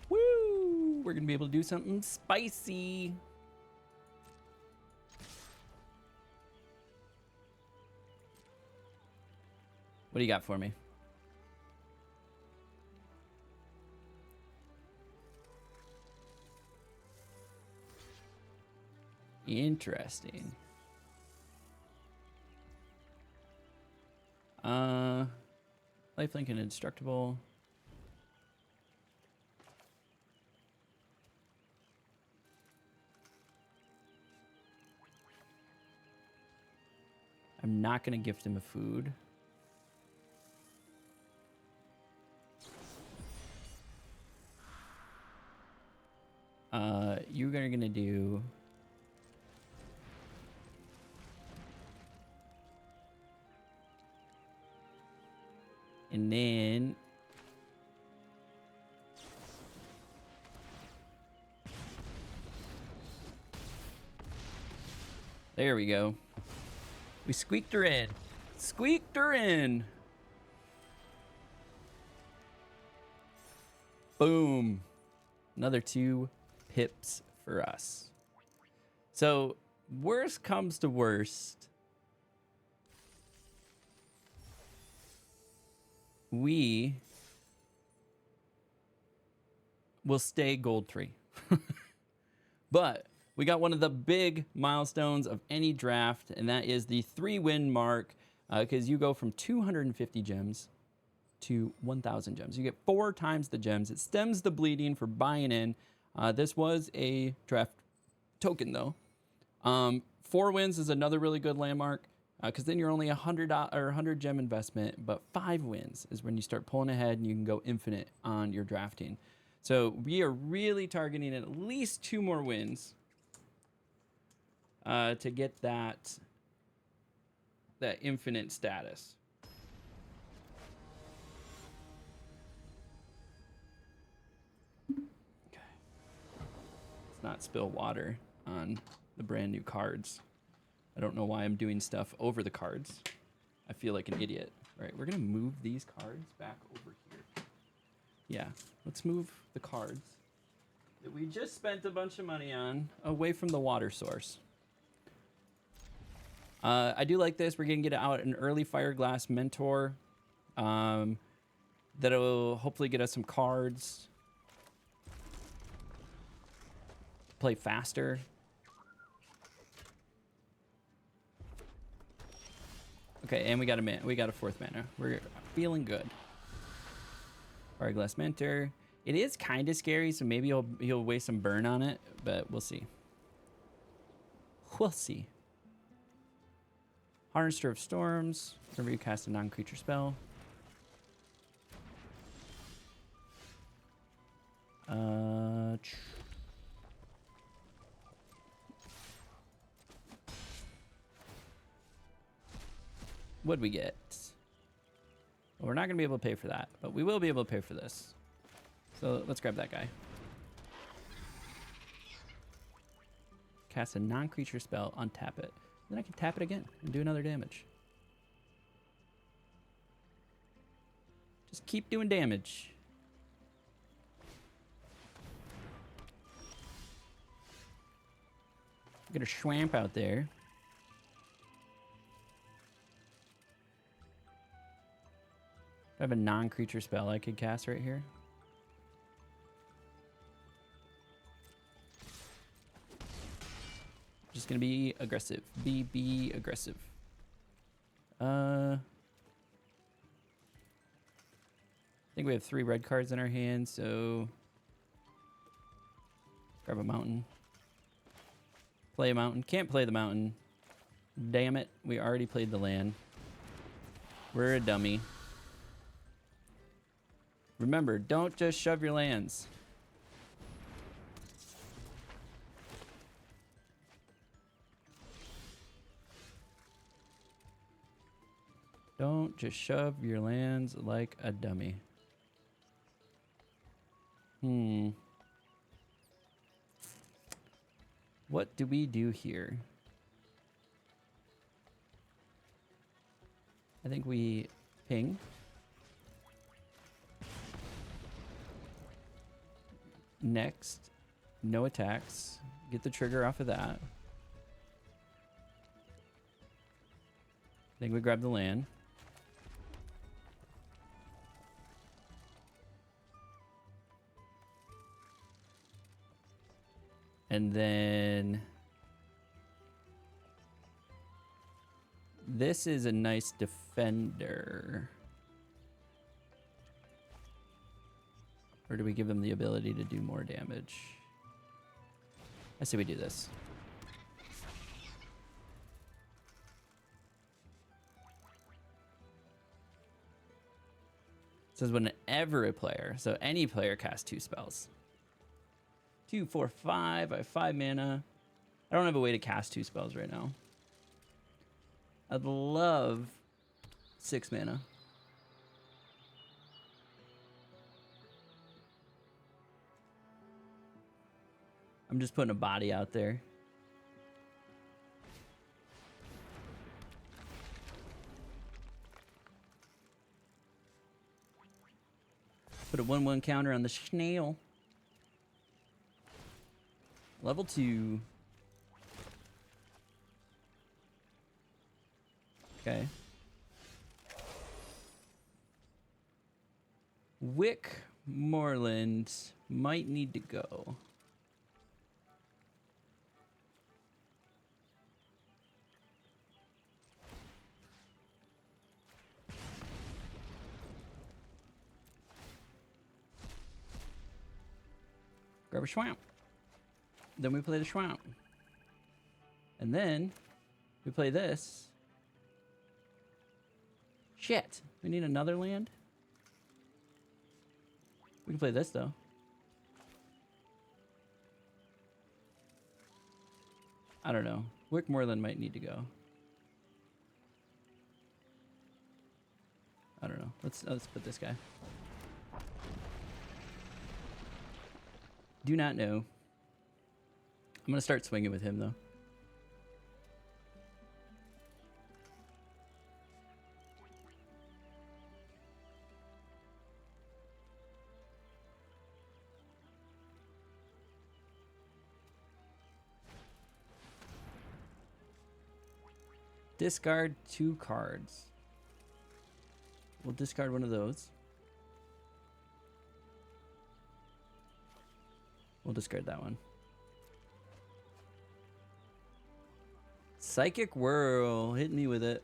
Woo! We're gonna be able to do something spicy. What do you got for me? Interesting. Lifelink and indestructible. I'm not going to gift him a food. You're going to do... And then... There we go. We squeaked her in. Squeaked her in. Boom. Another 2 pips for us. So, worst comes to worst. We will stay gold 3. But we got one of the big milestones of any draft, and that is the 3-win mark, because you go from 250 gems to 1,000 gems. You get 4 times the gems. It stems the bleeding for buying in. This was a draft token, though. 4 wins is another really good landmark, because then you're only $100 gem investment, but 5 wins is when you start pulling ahead and you can go infinite on your drafting. So we are really targeting at least 2 more wins to get that infinite status. Okay. Let's not spill water on the brand new cards. I don't know why I'm doing stuff over the cards. I feel like an idiot. All right, we're gonna move these cards back over here. Yeah, let's move the cards that we just spent a bunch of money on away from the water source. I do like this. We're going to get out an early Fireglass Mentor. That'll hopefully get us some cards. Play faster. Okay, and we got a 4th mana. We're feeling good. Fireglass Mentor. It is kind of scary, so maybe he'll waste some burn on it, but we'll see. We'll see. Harnester of Storms. Whenever you cast a non-creature spell. What'd we get? Well, we're not going to be able to pay for that, but we will be able to pay for this. So let's grab that guy. Cast a non-creature spell, untap it. Then I can tap it again and do another damage. Just keep doing damage. Get a Schwamp out there. I have a non-creature spell I could cast right here. Just gonna be aggressive. Be aggressive. I think we have 3 red cards in our hand, so grab a mountain. Play a mountain. Can't play the mountain. Damn it. We already played the land. We're a dummy. Remember, don't just shove your lands. Don't just shove your lands like a dummy. What do we do here? I think we ping. Next, no attacks. Get the trigger off of that. I think we grab the land. And then this is a nice defender. Or do we give him the ability to do more damage? I say we do this. says whenever a player, so any player casts 2 spells. 2, 4, 5. I have 5 mana. I don't have a way to cast 2 spells right now. I'd love 6 mana. I'm just putting a body out there. Put a 1/1 counter on the snail. Level 2. Okay. Wick Moreland might need to go. Grab a swamp. Then we play the swamp. And then we play this. Shit. We need another land? We can play this, though. I don't know. Wick Moreland might need to go. I don't know. Let's put this guy. Do not know. I'm going to start swinging with him, though. Discard 2 cards. We'll discard one of those. We'll discard that one. Psychic Whirl. Hit me with it.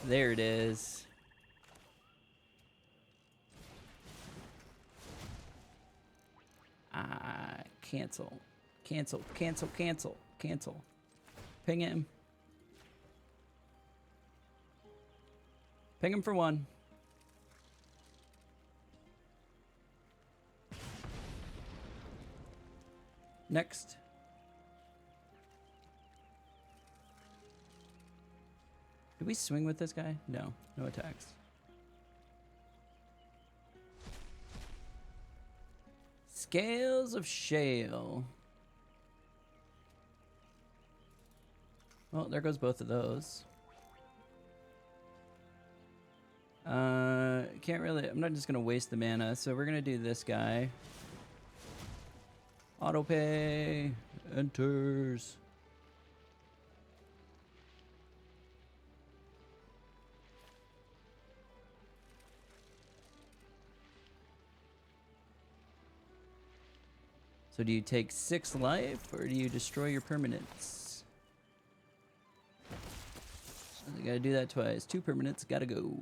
There it is. Cancel. Cancel, cancel, cancel, cancel. Ping him. Ping him for 1. Next. Did we swing with this guy? No. No attacks. Scales of Shale. Well, there goes both of those. Can't really... I'm not just going to waste the mana, so we're going to do this guy. Autopay. Enters. So do you take 6 life, or do you destroy your permanents? I gotta do that twice. 2 permanents, gotta go.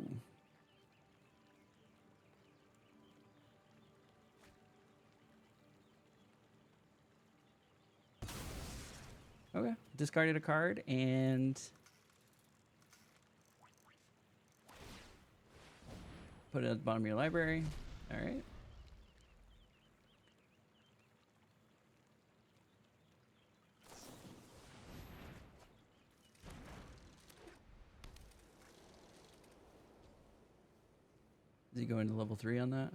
Okay, discarded a card, and... put it at the bottom of your library. Alright. Is he going to level 3 on that?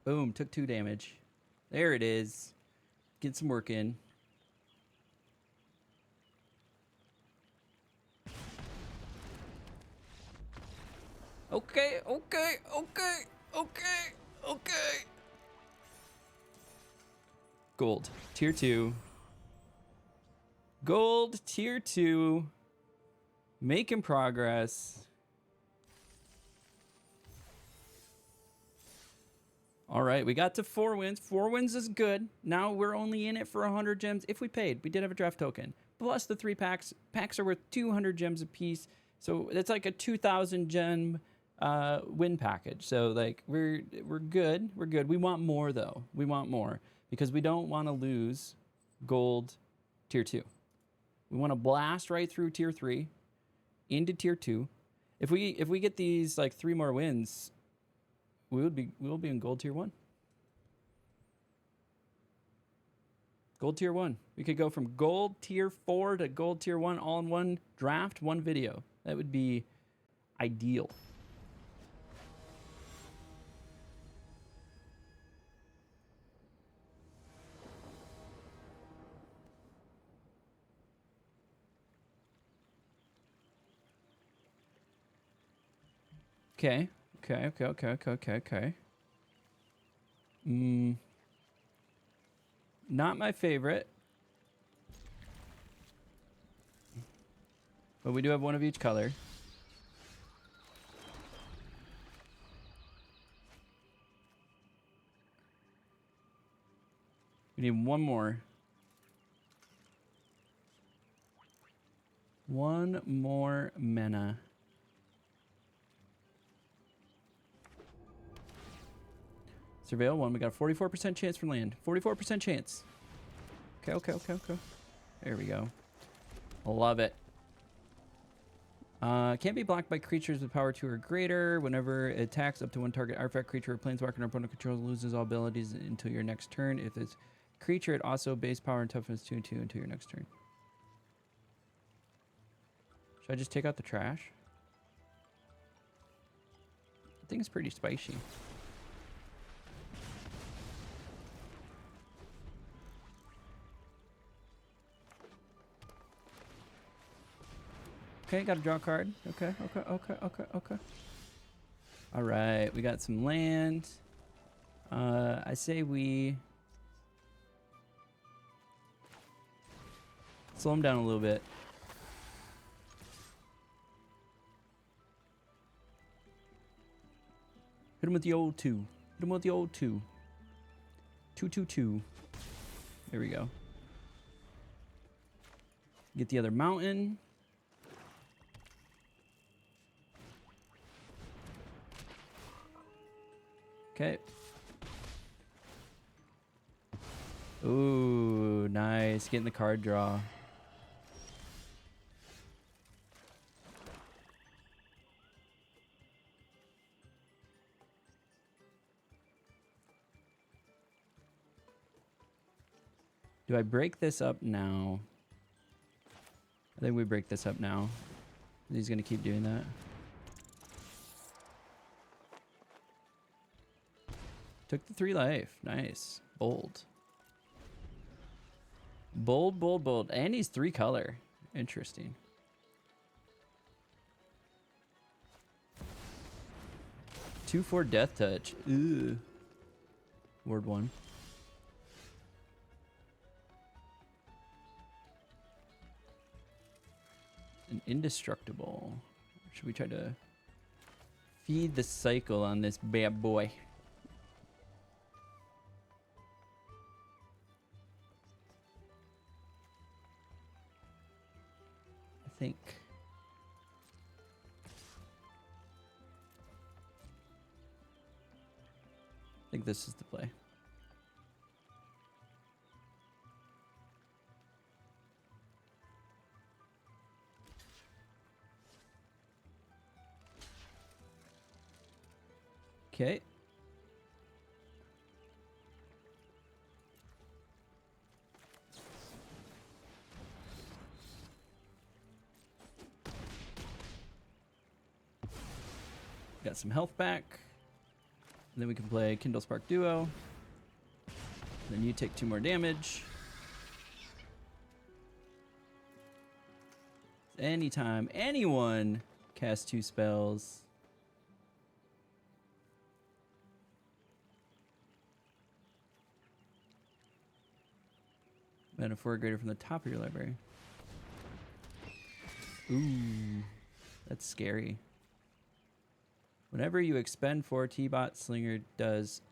Boom, took 2 damage. There it is. Get some work in. Okay, okay, okay, okay, okay. Gold, tier 2. Gold, tier 2. Making progress. All right, we got to 4 wins. 4 wins is good. Now we're only in it for 100 gems if we paid. We did have a draft token. Plus the 3 packs. Packs are worth 200 gems apiece. So that's like a 2,000 gem win package. So like we're good. We're good. We want more though. We want more because we don't want to lose gold tier 2. We want to blast right through tier 3 into tier 2. If we get these like 3 more wins, we will be in gold tier 1. Gold tier 1. We could go from gold tier 4 to gold tier 1 all in one draft, one video. That would be ideal. Okay. Okay. Not my favorite. But we do have one of each color. We need one more. One more mana. Surveil 1. We got a 44% chance for land. 44% chance. Okay. There we go. Love it. Can't be blocked by creatures with power 2 or greater. Whenever it attacks up to one target artifact, creature, or planeswalker or opponent controls loses all abilities until your next turn. If it's creature, it also base power and toughness 2 and 2 until your next turn. Should I just take out the trash? I think it's pretty spicy. Okay, got to draw a card. Okay. All right, we got some land. I say we slow him down a little bit. Hit him with the old 2. Hit him with the old 2. 2/2/2. There we go. Get the other mountain. Okay. Ooh, nice. Getting the card draw. Do I break this up now? I think we break this up now. He's going to keep doing that. Took the 3 life. Nice. Bold. Bold. And he's 3 color. Interesting. Two for death touch. Ooh. Word 1. An indestructible. Should we try to feed the cycle on this bad boy? I think this is the play. Okay. Got some health back. And then we can play Kindle Spark Duo. Then you take 2 more damage. Anytime anyone casts 2 spells, mana 4 or greater from the top of your library. Ooh, that's scary. Whenever you expend 4, T-Bot Slinger does...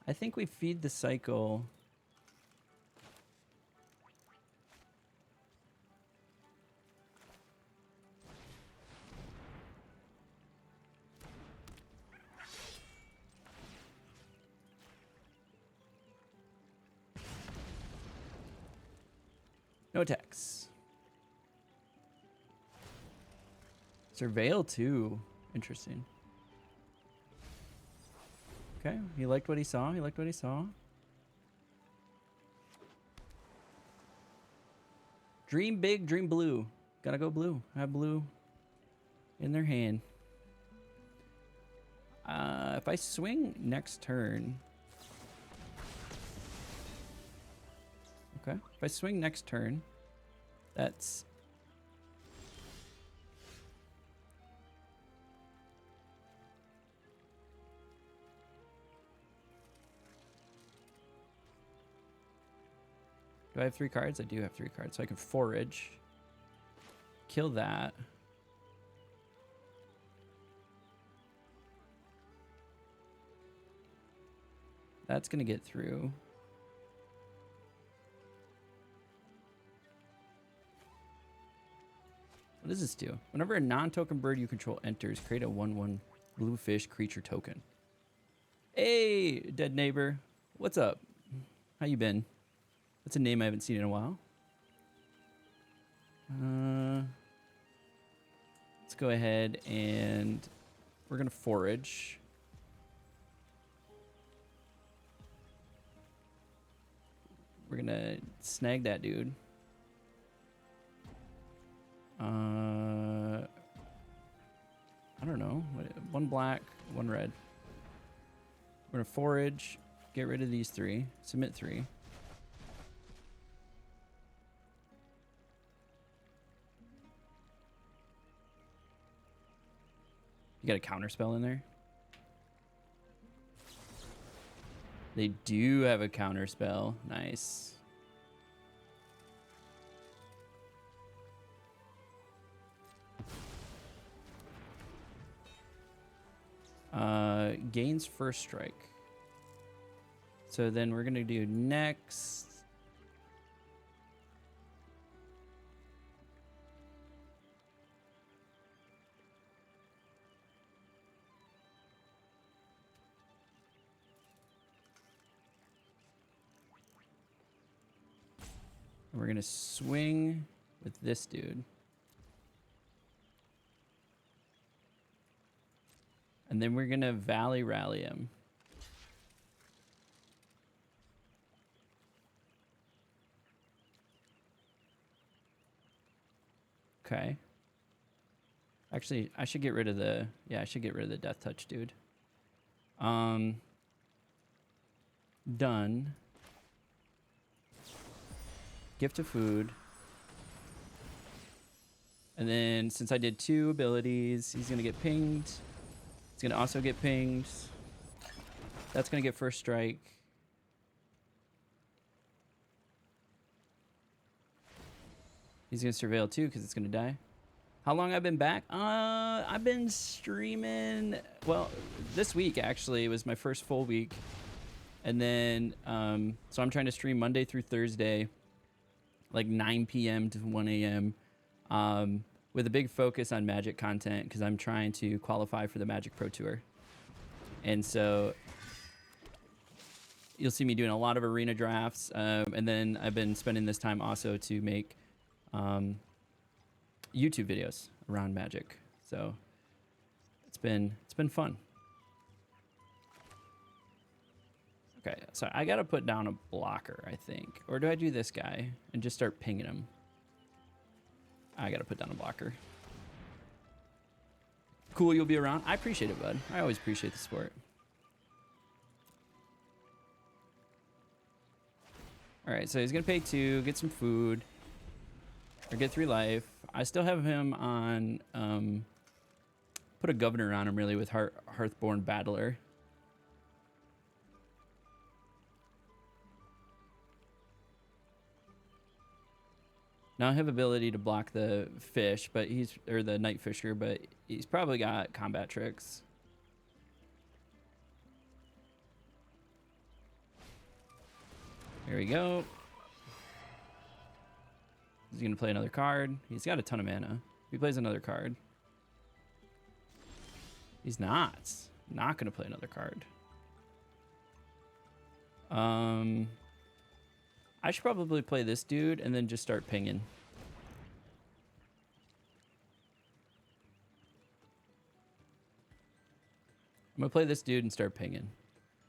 I I think we feed the cycle. No attacks. Surveil too. Interesting. Okay, he liked what he saw. He liked what he saw. Dream big, dream blue. Gotta go blue. Have blue in their hand. If I swing next turn. Okay, if I swing next turn, that's... Do I have 3 cards? I do have 3 cards, so I can forage. Kill that. That's gonna get through. What does this do? Whenever a non-token bird you control enters, create a 1/1 blue fish creature token. Hey, dead neighbor. What's up? How you been? That's a name I haven't seen in a while. Let's go ahead and we're gonna forage. We're gonna snag that dude. I don't know. 1 black, 1 red. We're gonna forage, get rid of these 3, submit 3. You got a counter spell in there? They do have a counter spell. Nice. Gains first strike. So then we're gonna do next. We're gonna swing with this dude. And then we're gonna Valley Rally him. Okay. Actually, I should get rid of the... Yeah, I should get rid of the Death Touch dude. Done. Gift of food. And then since I did 2 abilities, he's gonna get pinged. He's gonna also get pinged. That's gonna get first strike. He's gonna surveil too because it's gonna die. How long I've been back? I've been streaming. Well, this week actually was my first full week, and then so I'm trying to stream Monday through Thursday, like 9 p.m. to 1 a.m. With a big focus on Magic content because I'm trying to qualify for the Magic Pro Tour. And so you'll see me doing a lot of arena drafts. And then I've been spending this time also to make YouTube videos around Magic. So it's been fun. Okay, so I got to put down a blocker, I think. Or do I do this guy and just start pinging him? I gotta put down a blocker. Cool, you'll be around. I appreciate it, bud. I always appreciate the support. All right, so he's gonna pay 2, get some food, or get 3 life. I still have him on. Put a governor on him, really, with Hearthborn Battler. Now I have ability to block the fish, but or the Night Fisher, but he's probably got combat tricks. Here we go. He's going to play another card. He's got a ton of mana. He plays another card. He's not going to play another card. I should probably play this dude and then just start pinging. I'm going to play this dude and start pinging.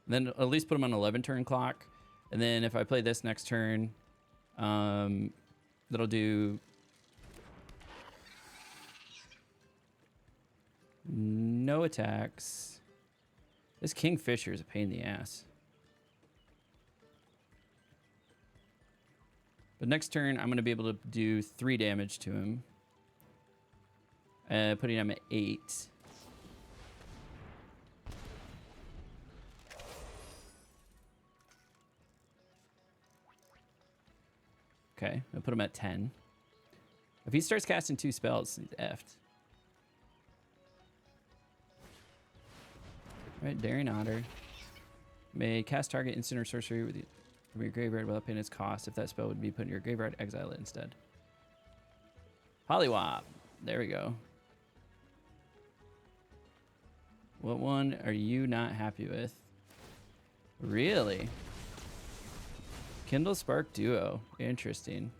And then at least put him on 11 turn clock. And then if I play this next turn, that'll do no attacks. This Kingfisher is a pain in the ass. But next turn, I'm going to be able to do 3 damage to him. Putting him at 8. Okay, I'll put him at 10. If he starts casting 2 spells, he's effed. Right, Daring Otter. May cast target instant or sorcery with from your graveyard without paying its cost. If that spell would be put in your graveyard, exile it instead. Poliwop. There we go. What one are you not happy with? Really? Kindle Spark Duo. Interesting.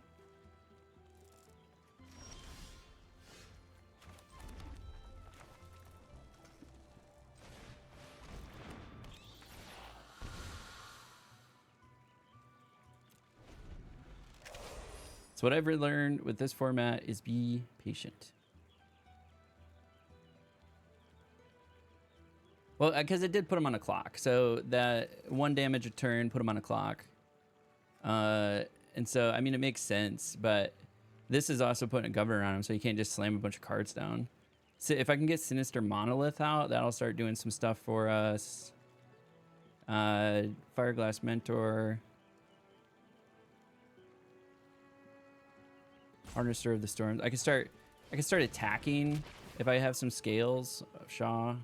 So what I've learned with this format is be patient. Well, because it did put him on a clock. So that 1 damage a turn put him on a clock. And so, I mean, it makes sense, but this is also putting a governor on him, so you can't just slam a bunch of cards down. So if I can get Sinister Monolith out, that'll start doing some stuff for us. Fireglass Mentor. Harnesser of the Storms. I can start attacking if I have some scales. Shaw.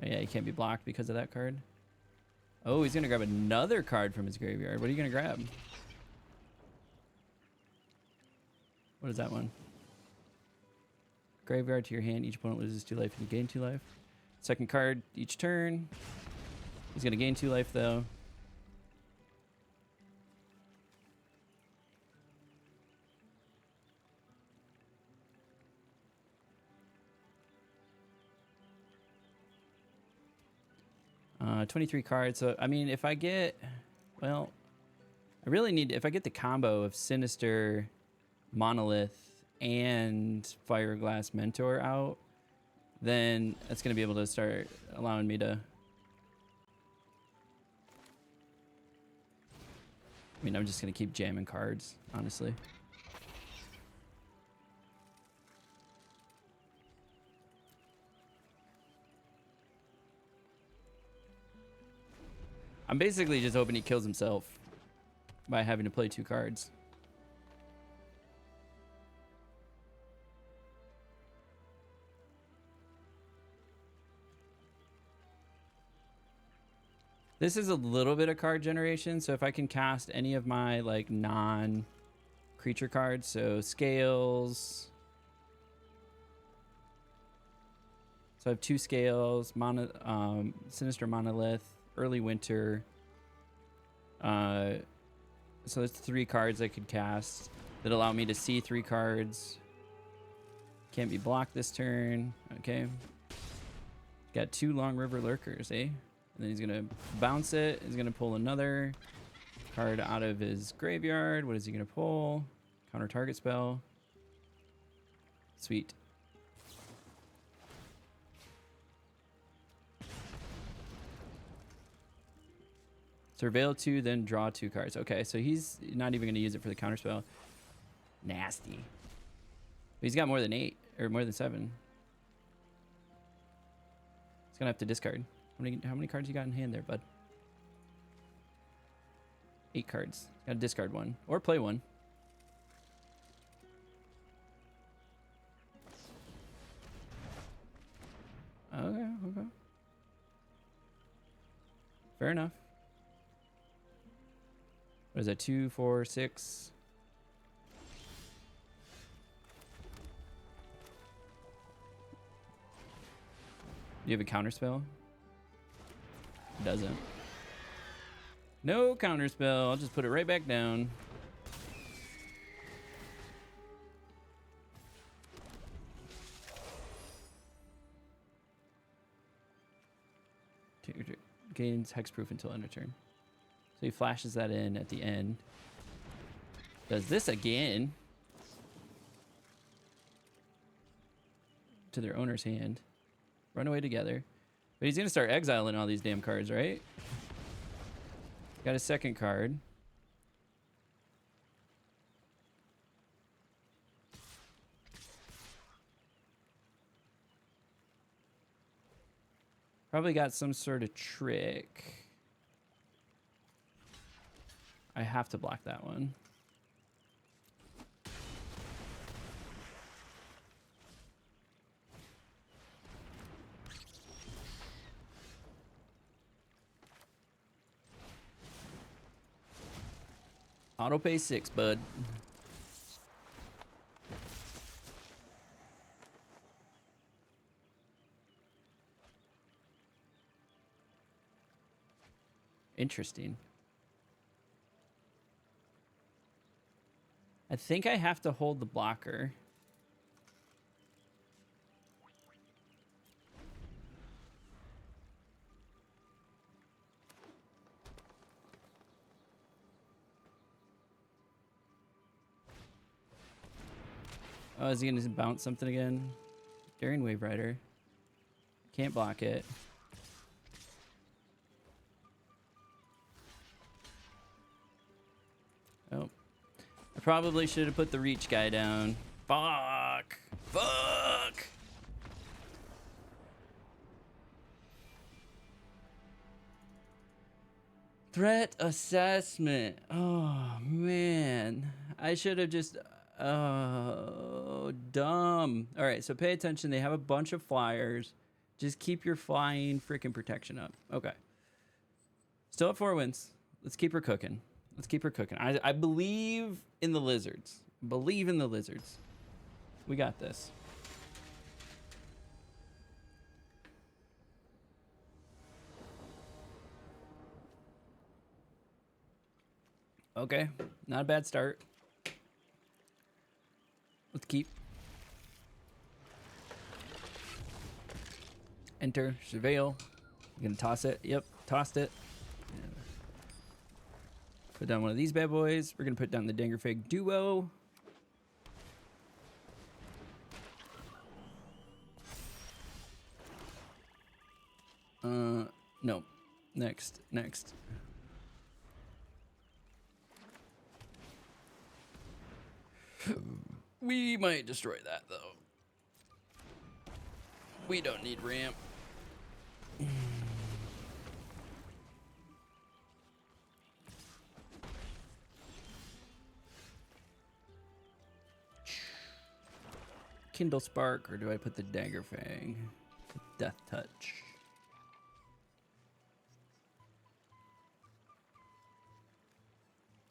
Oh, yeah, he can't be blocked because of that card. Oh, he's gonna grab another card from his graveyard. What are you gonna grab? What is that one? Graveyard to your hand. Each opponent loses 2 life and you gain 2 life. Second card each turn. He's gonna gain 2 life though. Uh, 23 cards. So I mean, if I get, well, I really need, if I get the combo of Sinister Monolith and Fireglass Mentor out, then that's gonna be able to start allowing me to. I mean, I'm just going to keep jamming cards, honestly. I'm basically just hoping he kills himself by having to play 2 cards. This is a little bit of card generation, so if I can cast any of my like non-creature cards, so Scales. So I have 2 Scales, Sinister Monolith, Early Winter. So there's 3 cards I could cast that allow me to see 3 cards. Can't be blocked this turn. Okay. Got 2 Long River Lurkers, eh? And then he's going to bounce it. He's going to pull another card out of his graveyard. What is he going to pull? Counter target spell. Sweet. Surveil 2, then draw 2 cards. Okay, so he's not even going to use it for the counter spell. Nasty. But he's got more than 8, or more than 7. He's going to have to discard. How many cards you got in hand there, bud? 8 cards. Gotta discard 1. Or play 1. Okay, okay. Fair enough. What is that? 2, 4, 6. Do you have a counter spell? Doesn't. No counter spell. I'll just put it right back down. Gains hexproof until end of turn. So he flashes that in at the end. Does this again. To their owner's hand. Run away together. But he's going to start exiling all these damn cards, right? Got a second card. Probably got some sort of trick. I have to block that one. Auto pay 6, bud. Interesting. I think I have to hold the blocker. Oh, is he going to bounce something again? Daring Wave Rider. Can't block it. Oh. I probably should have put the reach guy down. Fuck! Fuck! Threat assessment. Oh, man. I should have just... Oh, dumb. All right, so pay attention. They have a bunch of flyers. Just keep your flying freaking protection up. Okay. Still at 4 wins. Let's keep her cooking. Let's keep her cooking. I believe in the lizards. Believe in the lizards. We got this. Okay. Not a bad start. Let's keep. Enter. Surveil. You gonna toss it? Yep. Tossed it. Put down one of these bad boys. We're gonna put down the Dangerfig duo. No. Next. We might destroy that, though. We don't need ramp. Kindle Spark, or do I put the Dagger Fang? Death Touch.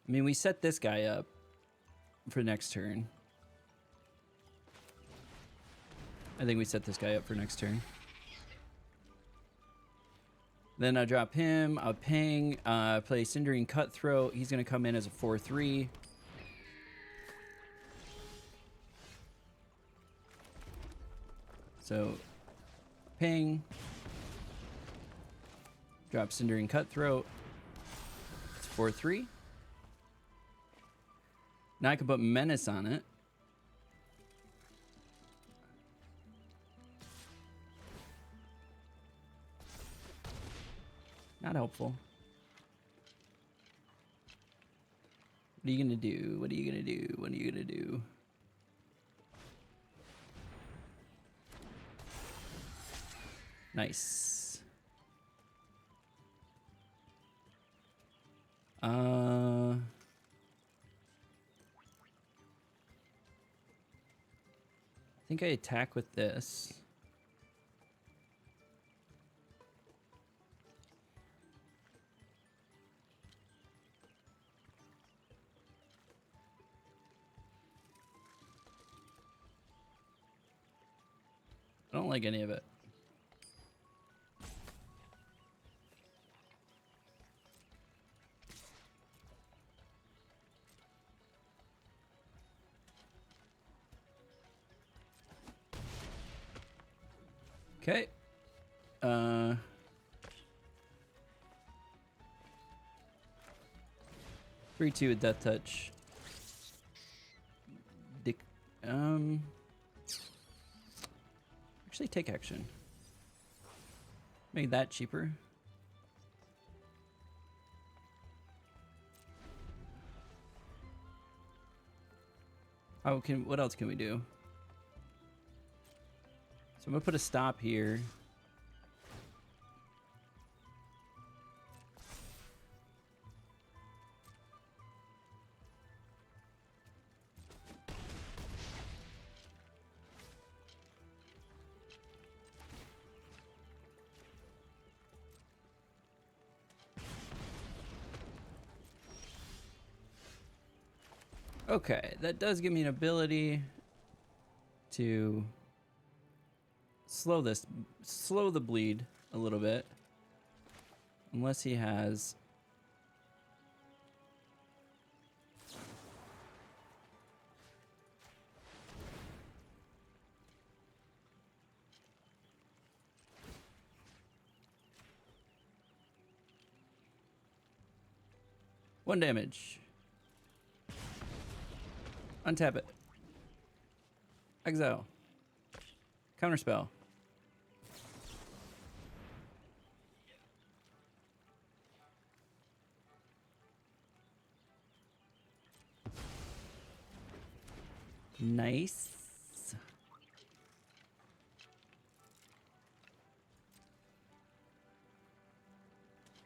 I mean, we set this guy up for next turn. I think we set this guy up for next turn. Then I'll drop him. I'll ping. Play Cindering Cutthroat. He's going to come in as a 4/3. So, ping. Drop Cindering Cutthroat. It's 4/3. Now I can put Menace on it. Not helpful. What are you gonna do? What are you gonna do? What are you gonna do? Nice. I think I attack with this. I don't like any of it. Okay. 3/2 with Death Touch. Dick. Actually, take action. Make that cheaper. Oh, what else can we do? So I'm gonna put a stop here. Okay, that does give me an ability to slow the bleed a little bit. Unless he has one damage. Untap it. Exile. Counterspell. Nice.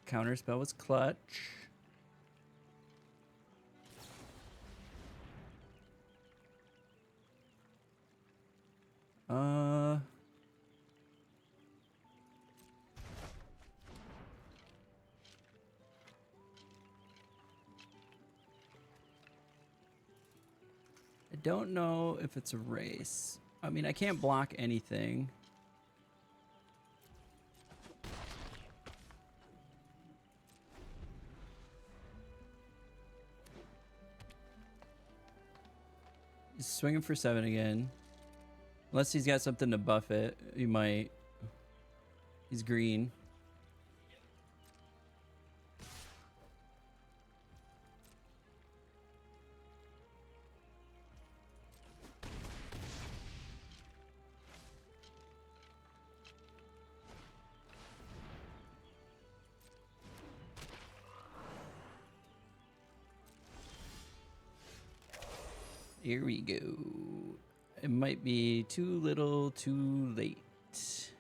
Counterspell was clutch. I don't know if it's a race. I mean, I can't block anything. He's swinging for 7 again. Unless he's got something to buff it, he might. He's green. Here we go. It might be too little, too late.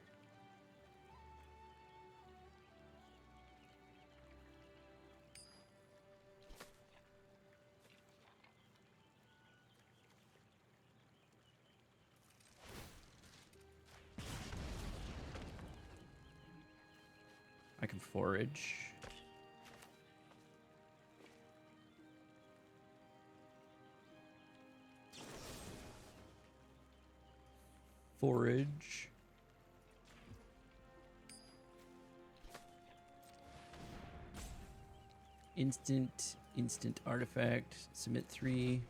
I can forage. Forage. Instant artifact. Submit 3.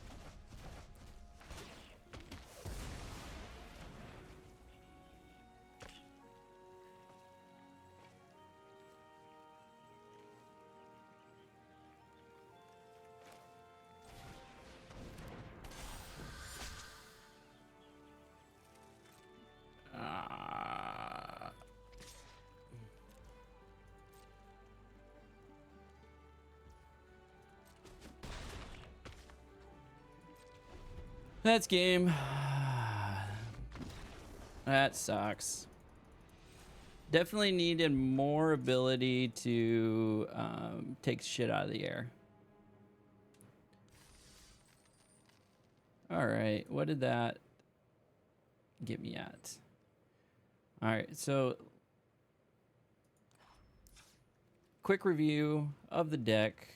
That's game. That sucks. Definitely needed more ability to take shit out of the air. All right, what did that get me at? All right, so quick review of the deck.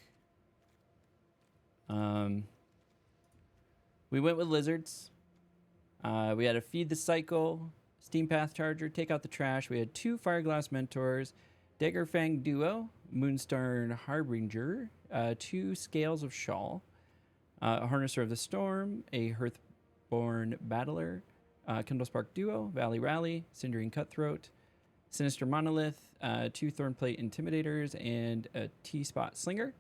We went with lizards. We had to feed the cycle, Steam Path Charger, take out the trash. We had 2 Fireglass Mentors, Daggerfang Duo, Moonstar Harbinger, 2 Scales of Shawl, a Harnesser of the Storm, a Hearthborn Battler, Kindlespark Duo, Valley Rally, Cindering Cutthroat, Sinister Monolith, 2 Thornplate Intimidators, and a T-Spot Slinger,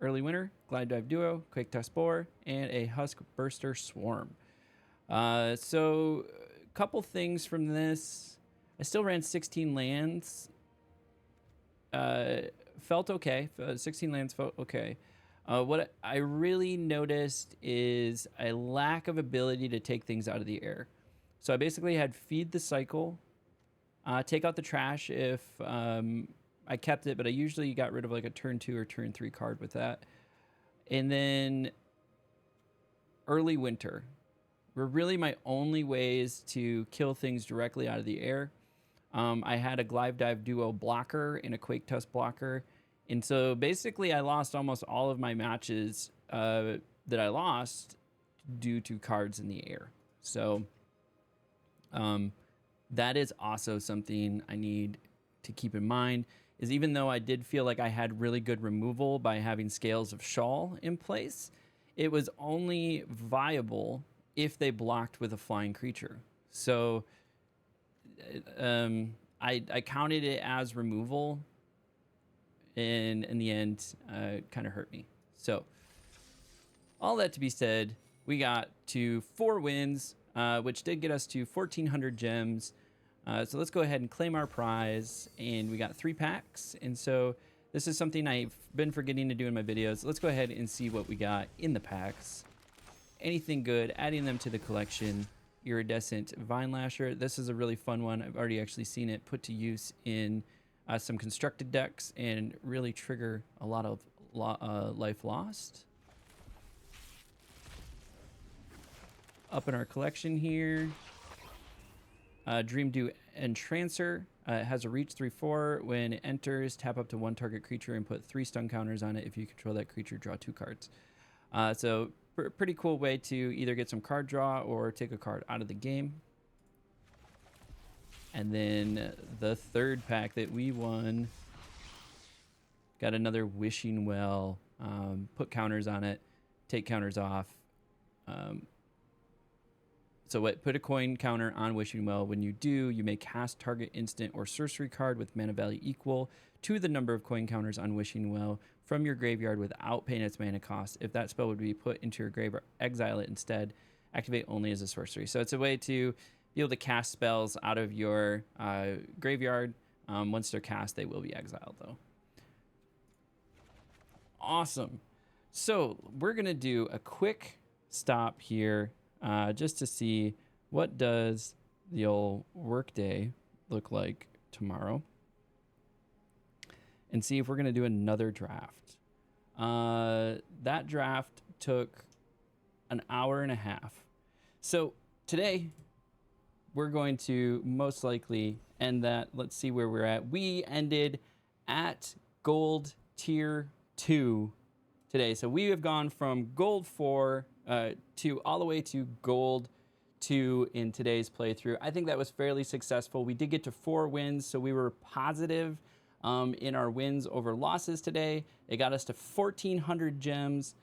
Early Winter, Glide Dive Duo, Quake Tusk Boar, and a Husk Burster Swarm. So a couple things from this. I still ran 16 lands. Felt okay. 16 lands felt okay. What I really noticed is a lack of ability to take things out of the air. So I basically had Feed the Cycle, take out the trash if I kept it, but I usually got rid of like a turn 2 or turn 3 card with that. And then Early Winter were really my only ways to kill things directly out of the air. I had a Glide Dive Duo blocker and a Quake Tusk blocker. And so basically I lost almost all of my matches that I lost due to cards in the air. So that is also something I need to keep in mind, is even though I did feel like I had really good removal by having Scales of Shawl in place, it was only viable if they blocked with a flying creature. So I counted it as removal, and in the end, it kind of hurt me. So all that to be said, we got to 4 wins, which did get us to 1,400 gems. So let's go ahead and claim our prize, and we got 3 packs. And so this is something I've been forgetting to do in my videos. Let's go ahead and see what we got in the packs. Anything good, adding them to the collection. Iridescent Vine Lasher. This is a really fun one. I've already actually seen it put to use in some constructed decks and really trigger a lot of life lost. Up in our collection here, Dream Dew Entrancer. It has a reach 3/4. When it enters, tap up to 1 target creature and put 3 stun counters on it. If you control that creature, draw 2 cards. So pretty cool way to either get some card draw or take a card out of the game. And then the third pack that we won got another Wishing Well. Put counters on it, take counters off. So put a coin counter on Wishing Well. When you do, you may cast target instant or sorcery card with mana value equal to the number of coin counters on Wishing Well from your graveyard without paying its mana cost. If that spell would be put into your graveyard, exile it instead. Activate only as a sorcery. So it's a way to be able to cast spells out of your graveyard. Once they're cast, they will be exiled, though. Awesome. So we're going to do a quick stop here just to see what does the old workday look like tomorrow, and see if we're going to do another draft. That draft took an hour and a half. So today we're going to most likely end that. Let's see where we're at. We ended at gold tier 2 today. So we have gone from gold 4 to all the way to gold 2 in today's playthrough. I think that was fairly successful. We did get to 4 wins, so we were positive in our wins over losses today. It got us to 1,400 gems.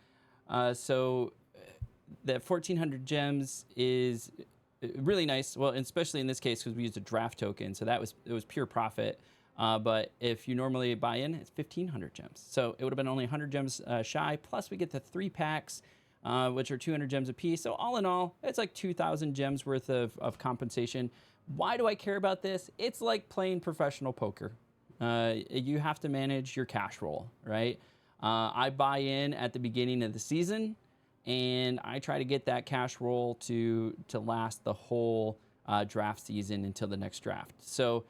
So that 1,400 gems is really nice. Well, especially in this case because we used a draft token, so it was pure profit. But if you normally buy in, it's 1,500 gems. So it would have been only 100 gems shy. Plus, we get the 3 packs, which are 200 gems apiece. So all in all, it's like 2,000 gems worth of compensation. Why do I care about this? It's like playing professional poker. You have to manage your cash roll, right? I buy in at the beginning of the season, and I try to get that cash roll to last the whole draft season until the next draft. So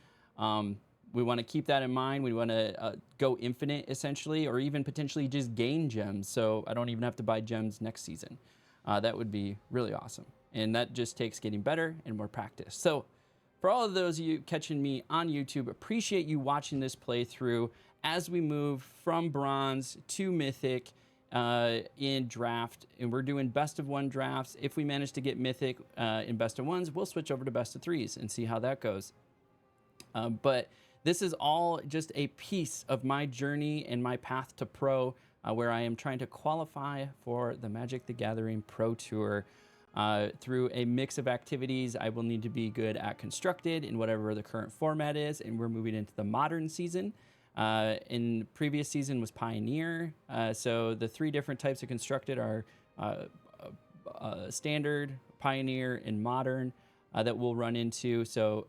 we want to keep that in mind. We want to go infinite, essentially, or even potentially just gain gems, so I don't even have to buy gems next season. That would be really awesome. And that just takes getting better and more practice. So for all of those of you catching me on YouTube, appreciate you watching this playthrough as we move from bronze to mythic. in draft, and we're doing best of 1 drafts. If we manage to get Mythic in best of 1s, we'll switch over to best of 3s and see how that goes. But this is all just a piece of my journey and my path to pro, where I am trying to qualify for the Magic the Gathering Pro Tour. Through a mix of activities, I will need to be good at Constructed in whatever the current format is, and we're moving into the Modern season. In previous season was Pioneer. So the 3 different types of Constructed are Standard, Pioneer, and Modern that we'll run into. So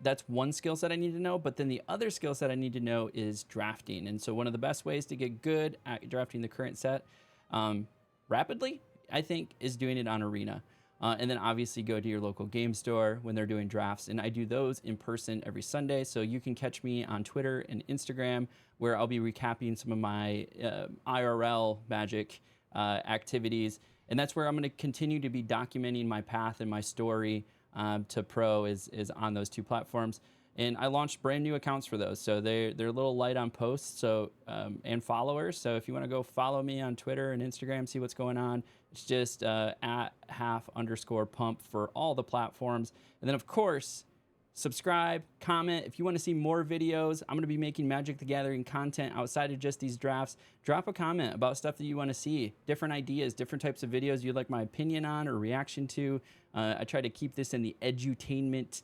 that's one skill set I need to know, but then the other skill set I need to know is drafting. And so one of the best ways to get good at drafting the current set rapidly, I think, is doing it on Arena. And then obviously go to your local game store when they're doing drafts. And I do those in person every Sunday. So you can catch me on Twitter and Instagram, where I'll be recapping some of my IRL Magic activities. And that's where I'm going to continue to be documenting my path and my story to pro is on those 2 platforms. And I launched brand new accounts for those. So they're a little light on posts and followers. So if you want to go follow me on Twitter and Instagram, see what's going on, it's just at @half_pump for all the platforms. And then, of course, subscribe, comment. If you want to see more videos, I'm going to be making Magic the Gathering content outside of just these drafts. Drop a comment about stuff that you want to see, different ideas, different types of videos you'd like my opinion on or reaction to. I try to keep this in the edutainment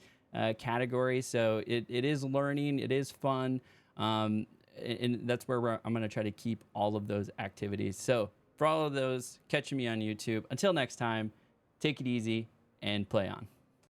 category, so it is learning, it is fun, and that's where I'm going to try to keep all of those activities. So for all of those, catching me on YouTube. Until next time, take it easy and play on.